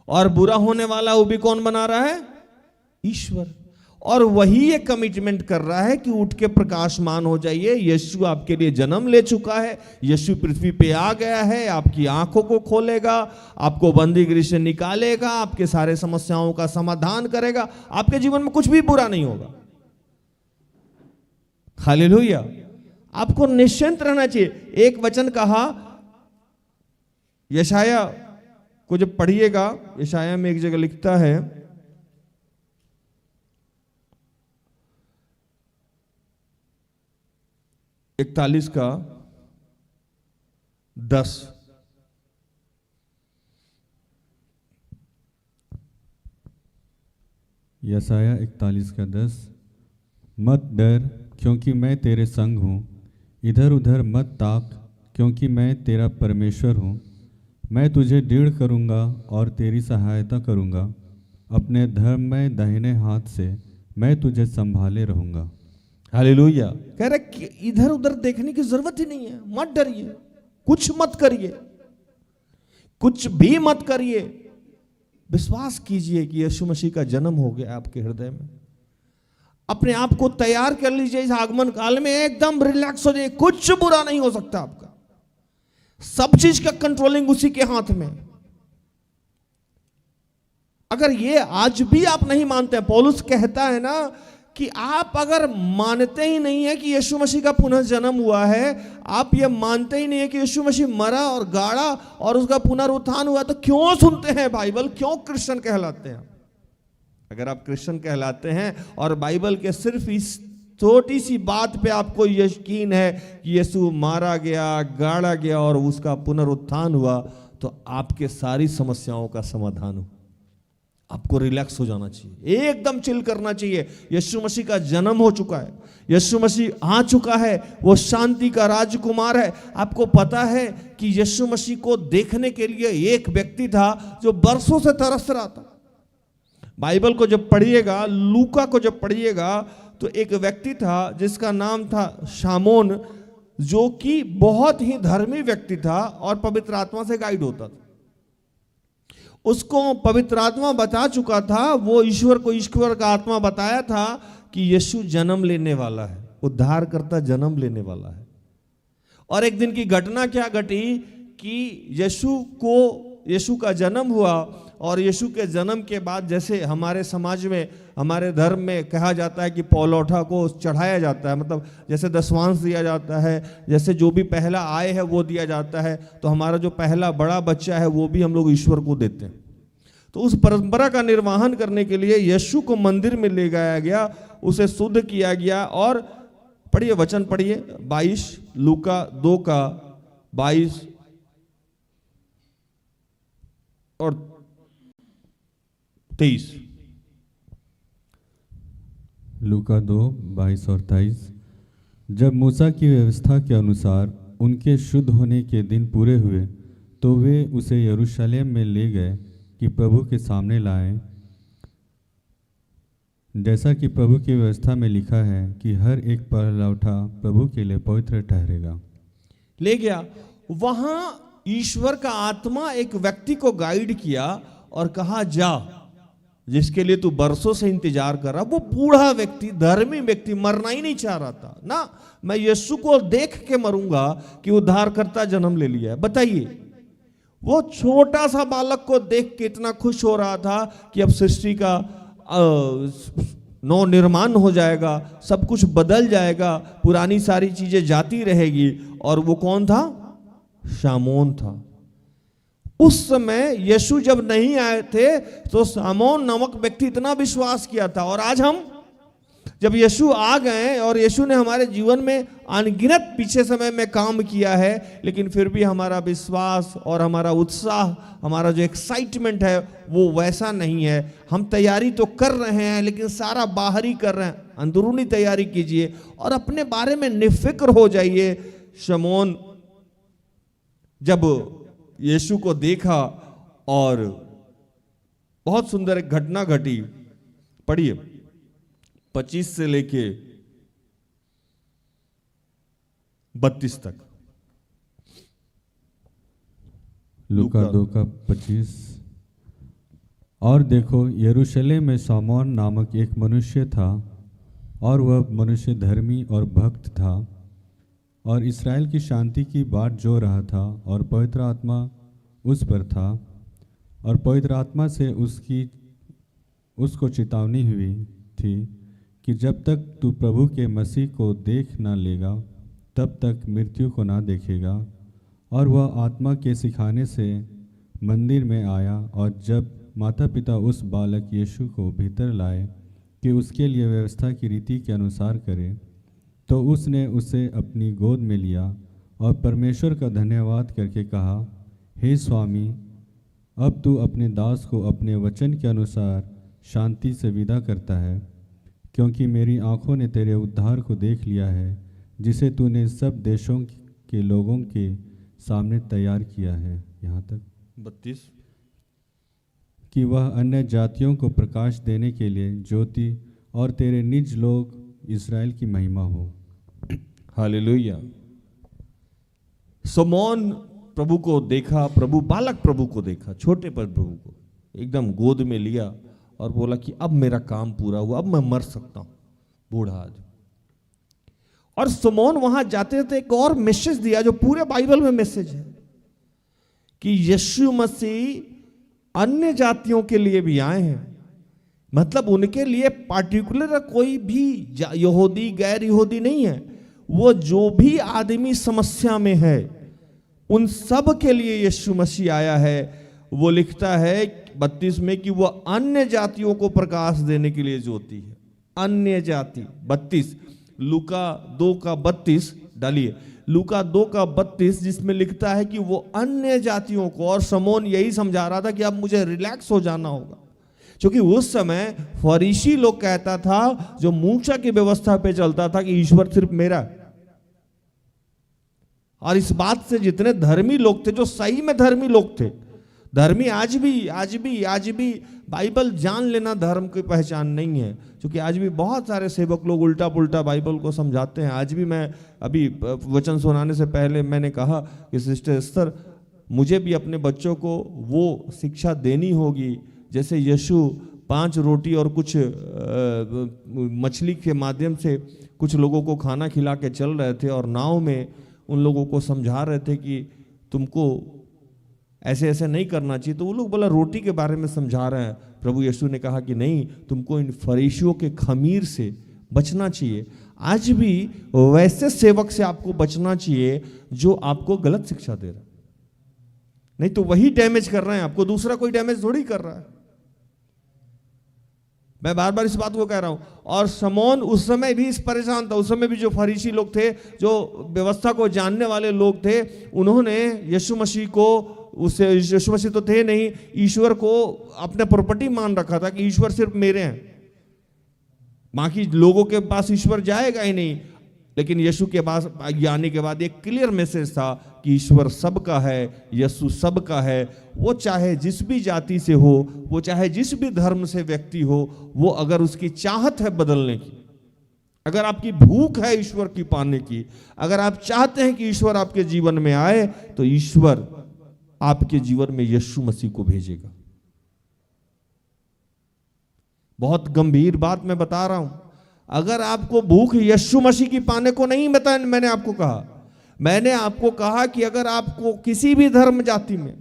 और बुरा होने वाला वो भी कौन बना रहा है? ईश्वर। और वही ये कमिटमेंट कर रहा है कि उठ के प्रकाशमान हो जाइए, यीशु आपके लिए जन्म ले चुका है, यीशु पृथ्वी पे आ गया है, आपकी आंखों को खोलेगा, आपको बंदीगिरी से निकालेगा, आपके सारे समस्याओं का समाधान करेगा, आपके जीवन में कुछ भी बुरा नहीं होगा। हालेलुया। आपको निश्चिंत रहना चाहिए। एक वचन कहा यशाया को जब पढ़िएगा, यशाया में एक जगह लिखता है, इकतालीस का 10, यशाया 41 का 10, मत डर क्योंकि मैं तेरे संग हूँ, इधर उधर मत ताक क्योंकि मैं तेरा परमेश्वर हूँ, मैं तुझे दृढ़ करूँगा और तेरी सहायता करूँगा, अपने धर्म में दाहिने हाथ से मैं तुझे संभाले रहूँगा। हालेलुया। कह रहे कि इधर उधर देखने की जरूरत ही नहीं है, मत डरिए, कुछ मत करिए, कुछ भी मत करिए, विश्वास कीजिए कि यीशु मसीह का जन्म हो गया आपके हृदय में। अपने आप को तैयार कर लीजिए इस आगमन काल में, एकदम रिलैक्स हो जाइए, कुछ बुरा नहीं हो सकता आपका, सब चीज का कंट्रोलिंग उसी के हाथ में। अगर ये आज भी आप नहीं मानते हैं, पौलुस कहता है ना कि आप अगर मानते ही नहीं है कि यीशु मसीह का पुनः जन्म हुआ है, आप ये मानते ही नहीं है कि यीशु मसीह मरा और गाड़ा और उसका पुनरुत्थान हुआ, तो क्यों सुनते हैं बाइबल, क्यों क्रिश्चियन कहलाते हैं? अगर आप क्रिश्चियन कहलाते हैं और बाइबल के सिर्फ इस छोटी सी बात पे आपको यकीन है कि यीशु मारा गया, गाड़ा गया और उसका पुनरुत्थान हुआ, तो आपके सारी समस्याओं का समाधान हो। आपको रिलैक्स हो जाना चाहिए, एकदम चिल करना चाहिए। यीशु मसीह का जन्म हो चुका है, यीशु मसीह आ चुका है, वो शांति का राजकुमार है। आपको पता है कि यीशु मसीह को देखने के लिए एक व्यक्ति था जो बरसों से तरस रहा था। बाइबल को जब पढ़िएगा, लूका को जब पढ़िएगा, तो एक व्यक्ति था जिसका नाम था शामोन, जो कि बहुत ही धर्मी व्यक्ति था और पवित्र आत्मा से गाइड होता था। उसको पवित्र आत्मा बता चुका था, वो ईश्वर को ईश्वर का आत्मा बताया था कि यीशु जन्म लेने वाला है, उद्धारकर्ता जन्म लेने वाला है। और एक दिन की घटना क्या घटी कि यीशु का जन्म हुआ, और यीशु के जन्म के बाद जैसे हमारे समाज में, हमारे धर्म में कहा जाता है कि पौलौठा को चढ़ाया जाता है, मतलब जैसे दशवांश दिया जाता है, जैसे जो भी पहला आए है वो दिया जाता है, तो हमारा जो पहला बड़ा बच्चा है वो भी हम लोग ईश्वर को देते हैं। तो उस परंपरा का निर्वहन करने के लिए यीशु को मंदिर में ले जाया गया, उसे शुद्ध किया गया। और पढ़िए वचन, पढ़िए 22, लूका 2 का 22 और 23। लूका 2, 22 और 23। जब मूसा की व्यवस्था के अनुसार उनके शुद्ध होने के दिन पूरे हुए, तो वे उसे यरूशलेम में ले गए कि प्रभु के सामने लाएं, जैसा कि प्रभु की व्यवस्था में लिखा है कि हर एक पहलौठा प्रभु के लिए पवित्र ठहरेगा। ले गया वहां, ईश्वर का आत्मा एक व्यक्ति को गाइड किया और कहा जा, जिसके लिए तू बरसों से इंतजार कर रहा। वो बूढ़ा व्यक्ति, धर्मी व्यक्ति, मरना ही नहीं चाह रहा था ना, मैं यीशु को देख के मरूंगा कि उद्धारकर्ता जन्म ले लिया है। बताइए, वो छोटा सा बालक को देख के इतना खुश हो रहा था कि अब सृष्टि का नव निर्माण हो जाएगा, सब कुछ बदल जाएगा, पुरानी सारी चीजें जाती रहेगी। और वो कौन था? शामोन था। उस समय यीशु जब नहीं आए थे तो शामोन नामक व्यक्ति इतना विश्वास किया था। और आज हम जब यीशु आ गए और यीशु ने हमारे जीवन में अनगिनत पीछे समय में काम किया है, लेकिन फिर भी हमारा विश्वास और हमारा उत्साह, हमारा जो एक्साइटमेंट है वो वैसा नहीं है। हम तैयारी तो कर रहे हैं, लेकिन सारा बाहरी कर रहे हैं। अंदरूनी तैयारी कीजिए और अपने बारे में निफिक्र हो जाइए। शमौन जब यीशु को देखा और बहुत सुंदर एक घटना घटी, पढ़िए 25 से लेके 32 तक। लूका 2:25। और देखो, यरूशलेम में शमौन नामक एक मनुष्य था, और वह मनुष्य धर्मी और भक्त था, और इस्राएल की शांति की बाट जो रहा था, और पवित्र आत्मा उस पर था, और पवित्र आत्मा से उसको चेतावनी हुई थी कि जब तक तू प्रभु के मसीह को देख न लेगा तब तक मृत्यु को ना देखेगा। और वह आत्मा के सिखाने से मंदिर में आया, और जब माता पिता उस बालक यीशु को भीतर लाए कि उसके लिए व्यवस्था की रीति के अनुसार करे, तो उसने उसे अपनी गोद में लिया और परमेश्वर का धन्यवाद करके कहा, हे स्वामी, अब तू अपने दास को अपने वचन के अनुसार शांति से विदा करता है, क्योंकि मेरी आँखों ने तेरे उद्धार को देख लिया है, जिसे तूने सब देशों के लोगों के सामने तैयार किया है। यहाँ तक 32। कि वह अन्य जातियों को प्रकाश देने के लिए ज्योति, और तेरे निज लोग इस्राएल की महिमा हो। हालेलुया। शमौन प्रभु को देखा, बालक प्रभु को देखा, छोटे पर प्रभु को एकदम गोद में लिया और बोला कि अब मेरा काम पूरा हुआ, अब मैं मर सकता हूं, बूढ़ा आदमी। और शमौन वहां जाते थे एक और मैसेज दिया जो पूरे बाइबल में मैसेज है कि यीशु मसीह अन्य जातियों के लिए भी आए हैं। मतलब उनके लिए पार्टिकुलर कोई भी यहूदी गैर यहूदी नहीं है, वो जो भी आदमी समस्या में है उन सब के लिए यीशु मसीह आया है। वो लिखता है 32 में कि वो अन्य जातियों को प्रकाश देने के लिए ज्योति है। अन्य जाति 32, लूका 2:32 डालिए, लूका 2:32, जिसमें लिखता है कि वो अन्य जातियों को। और शमौन यही समझा रहा था कि अब मुझे रिलैक्स हो जाना होगा, क्योंकि उस समय फरीसी लोग कहता था, जो मूसा की व्यवस्था पे चलता था, कि ईश्वर सिर्फ मेरा है। और इस बात से जितने धर्मी लोग थे, जो सही में धर्मी लोग थे, धर्मी आज भी बाइबल जान लेना धर्म की पहचान नहीं है, क्योंकि आज भी बहुत सारे सेवक लोग उल्टा पुल्टा बाइबल को समझाते हैं। आज भी मैं अभी वचन सुनाने से पहले मैंने कहा कि सिस्टर एस्थर, मुझे भी अपने बच्चों को वो शिक्षा देनी होगी जैसे यीशु 5 रोटी और कुछ मछली के माध्यम से कुछ लोगों को खाना खिला के चल रहे थे, और नाव में उन लोगों को समझा रहे थे कि तुमको ऐसे ऐसे नहीं करना चाहिए। तो वो लोग बोला रोटी के बारे में समझा रहे हैं। प्रभु यीशु ने कहा कि नहीं, तुमको इन फरीसियों के खमीर से बचना चाहिए। आज भी वैसे सेवक से आपको बचना चाहिए जो आपको गलत शिक्षा दे रहा है, नहीं तो वही डैमेज कर रहे हैं आपको, दूसरा कोई डैमेज थोड़ी कर रहा है। मैं बार बार इस बात को कह रहा हूं। और शमौन उस समय भी इस परेशान था। उस समय भी जो फरीसी लोग थे, जो व्यवस्था को जानने वाले लोग थे, उन्होंने यीशु मसीह को, उससे यीशु मसीह तो थे नहीं, ईश्वर को अपने प्रॉपर्टी मान रखा था कि ईश्वर सिर्फ मेरे हैं, बाकी लोगों के पास ईश्वर जाएगा ही नहीं। लेकिन यीशु के पास आने के बाद एक क्लियर मैसेज था कि ईश्वर सबका है, यीशु सबका है। वो चाहे जिस भी जाति से हो, वो चाहे जिस भी धर्म से व्यक्ति हो, वो अगर उसकी चाहत है बदलने की, अगर आपकी भूख है ईश्वर की पाने की, अगर आप चाहते हैं कि ईश्वर आपके जीवन में आए, तो ईश्वर आपके जीवन में यीशु मसीह को भेजेगा। बहुत गंभीर बात मैं बता रहा हूं। अगर आपको भूख यीशु मसीह की पाने को नहीं बताया, मैंने आपको कहा कि अगर आपको किसी भी धर्म जाति में,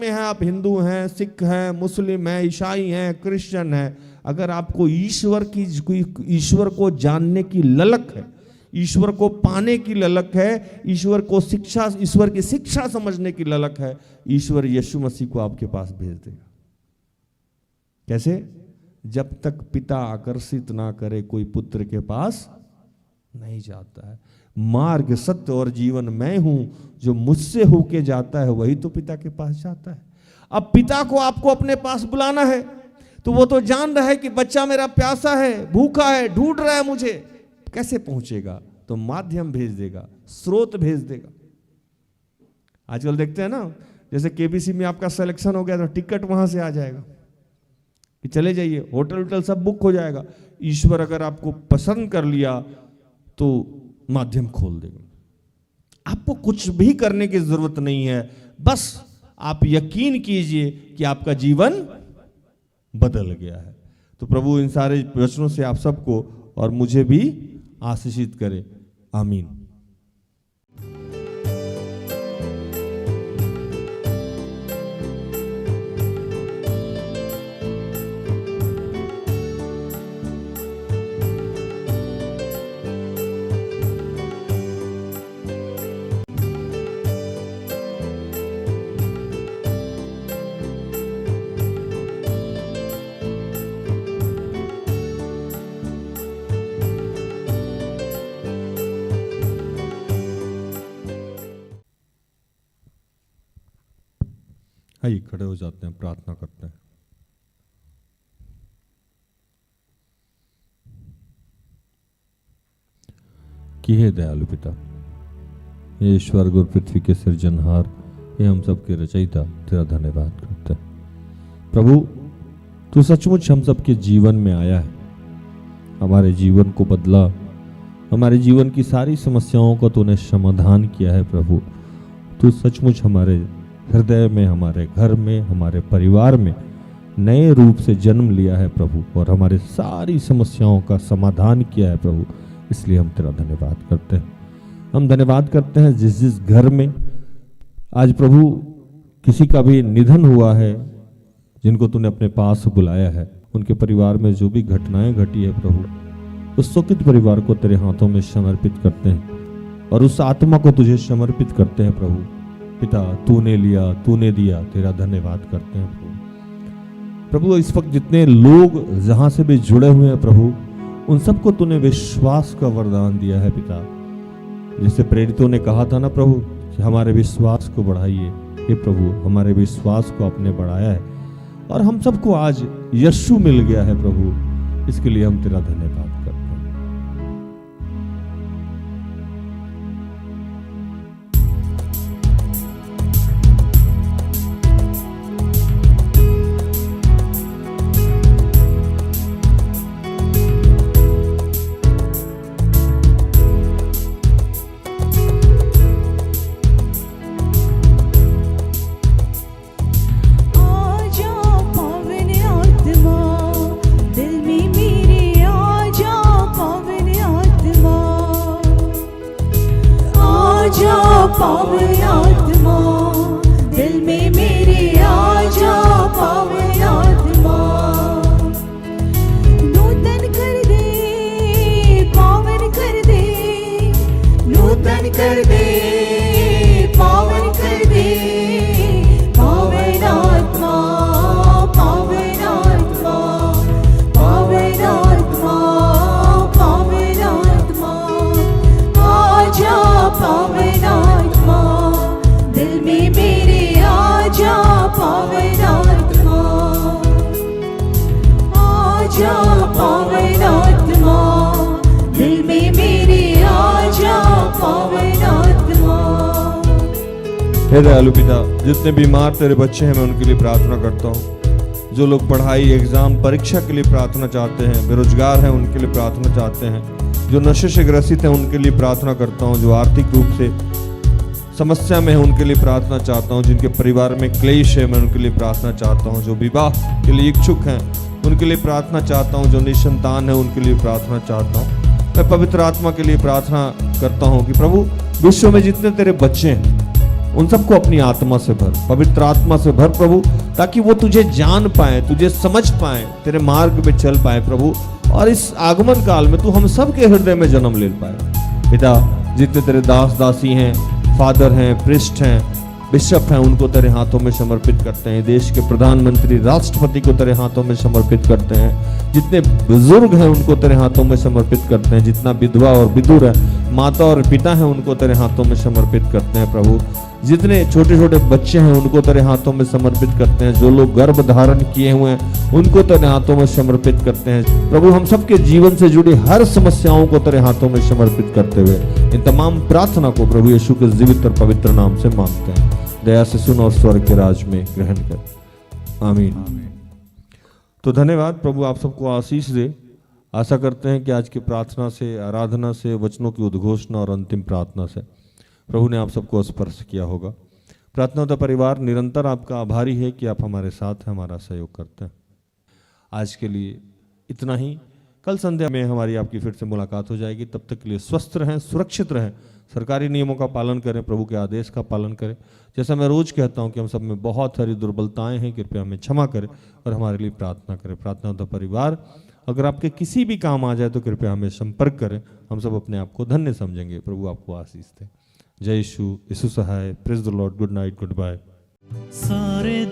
है, आप हिंदू हैं, सिख हैं, मुस्लिम हैं, ईसाई हैं, क्रिश्चियन हैं, अगर आपको ईश्वर को जानने की ललक है, ईश्वर को पाने की ललक है, ईश्वर की शिक्षा समझने की ललक है, ईश्वर यीशु मसीह को आपके पास भेज देगा। कैसे? जब तक पिता आकर्षित ना करे कोई पुत्र के पास नहीं जाता है। मार्ग, सत्य और जीवन मैं हूं, जो मुझसे होके जाता है वही तो पिता के पास जाता है। अब पिता को आपको अपने पास बुलाना है, तो वो तो जान रहा है कि बच्चा मेरा प्यासा है, भूखा है, ढूंढ रहा है मुझे। कैसे पहुंचेगा? तो माध्यम भेज देगा, स्रोत भेज देगा। आजकल देखते हैं ना, जैसे केबीसी में आपका सिलेक्शन हो गया तो टिकट वहां से आ जाएगा कि चले जाइए, होटल सब बुक हो जाएगा। ईश्वर अगर आपको पसंद कर लिया तो माध्यम खोल देगा। आपको कुछ भी करने की जरूरत नहीं है, बस आप यकीन कीजिए कि आपका जीवन बदल गया है। तो प्रभु इन सारे वचनों से आप सबको और मुझे भी आशीषित करे। आमीन। आइए खड़े हो जाते हैं, प्रार्थना करते हैं। कि हे दयालु पिता, ये स्वर्ग और पृथ्वी के सृजनहार, ये हम सब के रचयिता, तेरा धन्यवाद करते हैं। प्रभु तू सचमुच हम सबके जीवन में आया है, हमारे जीवन को बदला, हमारे जीवन की सारी समस्याओं का तूने समाधान किया है। प्रभु तू सचमुच हमारे हृदय में, हमारे घर में, हमारे परिवार में नए रूप से जन्म लिया है प्रभु, और हमारे सारी समस्याओं का समाधान किया है प्रभु। इसलिए हम तेरा धन्यवाद करते हैं। हम धन्यवाद करते हैं जिस जिस घर में आज प्रभु किसी का भी निधन हुआ है, जिनको तूने अपने पास बुलाया है, उनके परिवार में जो भी घटनाएं घटी है प्रभु, उस शोकित परिवार को तेरे हाथों में समर्पित करते हैं और उस आत्मा को तुझे समर्पित करते हैं प्रभु। पिता तूने लिया, तूने दिया, तेरा धन्यवाद करते हैं प्रभु। प्रभु इस वक्त जितने लोग जहां से भी जुड़े हुए हैं प्रभु, उन सबको तूने विश्वास का वरदान दिया है पिता। जैसे प्रेरितों ने कहा था ना प्रभु कि हमारे विश्वास को बढ़ाइए, हे प्रभु हमारे विश्वास को आपने बढ़ाया है और हम सबको आज यीशु मिल गया है प्रभु। इसके लिए हम तेरा धन्यवाद करते हैं। पावन आत्मा दिल में मेरे आजा, पावन आत्मा नूतन कर दे, पावन कर दे, नूतन कर दे, पावन कर दे, पावन आत्मा, पावन आत्मा, पावन आत्मा, पावन आत्मा आजा, पावन आत्मा दिल में मेरे आजा, पावन आत्मा आजा, पावन आत्मा दिल में मेरे आजा, पावन आत्मा। हे दयालु पिता, जितने बीमार तेरे बच्चे हैं मैं उनके लिए प्रार्थना करता हूँ। जो लोग पढ़ाई, एग्जाम, परीक्षा के लिए प्रार्थना चाहते हैं, बेरोजगार हैं उनके लिए प्रार्थना चाहते हैं, जो नशे से ग्रसित हैं उनके लिए प्रार्थना करता हूँ, जो आर्थिक रूप से समस्या में है उनके लिए प्रार्थना चाहता हूँ, जिनके परिवार में क्लेश है मैं उनके लिए प्रार्थना चाहता हूँ, जो विवाह के लिए इच्छुक हैं उनके लिए प्रार्थना चाहता हूँ, जो निसंतान है उनके लिए प्रार्थना चाहता हूँ। मैं पवित्र आत्मा के लिए प्रार्थना करता हूँ कि प्रभु विश्व में जितने तेरे बच्चे हैं उन सबको अपनी आत्मा से भर, पवित्र आत्मा से भर प्रभु, ताकि वो तुझे जान पाए, तुझे समझ पाए, तेरे मार्ग पे चल पाए प्रभु, और इस आगमन काल में तू हम सब के हृदय में जन्म ले पाए। पिता जितने तेरे दास दासी हैं, फादर हैं, प्रिस्ट हैं, बिशप हैं, उनको तेरे हाथों में समर्पित करते हैं। देश के प्रधानमंत्री, राष्ट्रपति को तेरे हाथों में समर्पित करते हैं। जितने बुजुर्ग हैं उनको तेरे हाथों में समर्पित करते हैं। जितना विधवा और विधुर है, माता और पिता हैं, उनको तेरे हाथों में समर्पित करते हैं प्रभु। जितने छोटे छोटे बच्चे हैं उनको तेरे हाथों में समर्पित करते हैं। जो लोग गर्भ धारण किए हुए हैं उनको तेरे हाथों में समर्पित करते हैं प्रभु। हम सबके जीवन से जुड़ी हर समस्याओं को तेरे हाथों में समर्पित करते हुए इन तमाम प्रार्थना को प्रभु यीशु के जीवित और पवित्र नाम से मांगते हैं। दया से सुन और स्वर्ग के राज में ग्रहण कर। आमीन। तो धन्यवाद प्रभु, आप सबको आशीष दे। आशा करते हैं कि आज की प्रार्थना से, आराधना से, वचनों की उद्घोषणा और अंतिम प्रार्थना से प्रभु ने आप सबको स्पर्श किया होगा। प्रार्थना होता परिवार निरंतर आपका आभारी है कि आप हमारे साथ हैं, हमारा सहयोग करते हैं। आज के लिए इतना ही। कल संध्या में हमारी आपकी फिर से मुलाकात हो जाएगी। तब तक के लिए स्वस्थ रहें, सुरक्षित रहें, सरकारी नियमों का पालन करें, प्रभु के आदेश का पालन करें। जैसा मैं रोज कहता हूं कि हम सब में बहुत सारी दुर्बलताएं हैं, कृपया हमें क्षमा करें और हमारे लिए प्रार्थना करें। प्रार्थना होता परिवार अगर आपके किसी भी काम आ जाए तो कृपया हमें संपर्क करें, हम सब अपने आप को धन्य समझेंगे। प्रभु आपको आशीष दे। जय यीशु, यीशु सहाय, praise the lord, good night, goodbye. सारे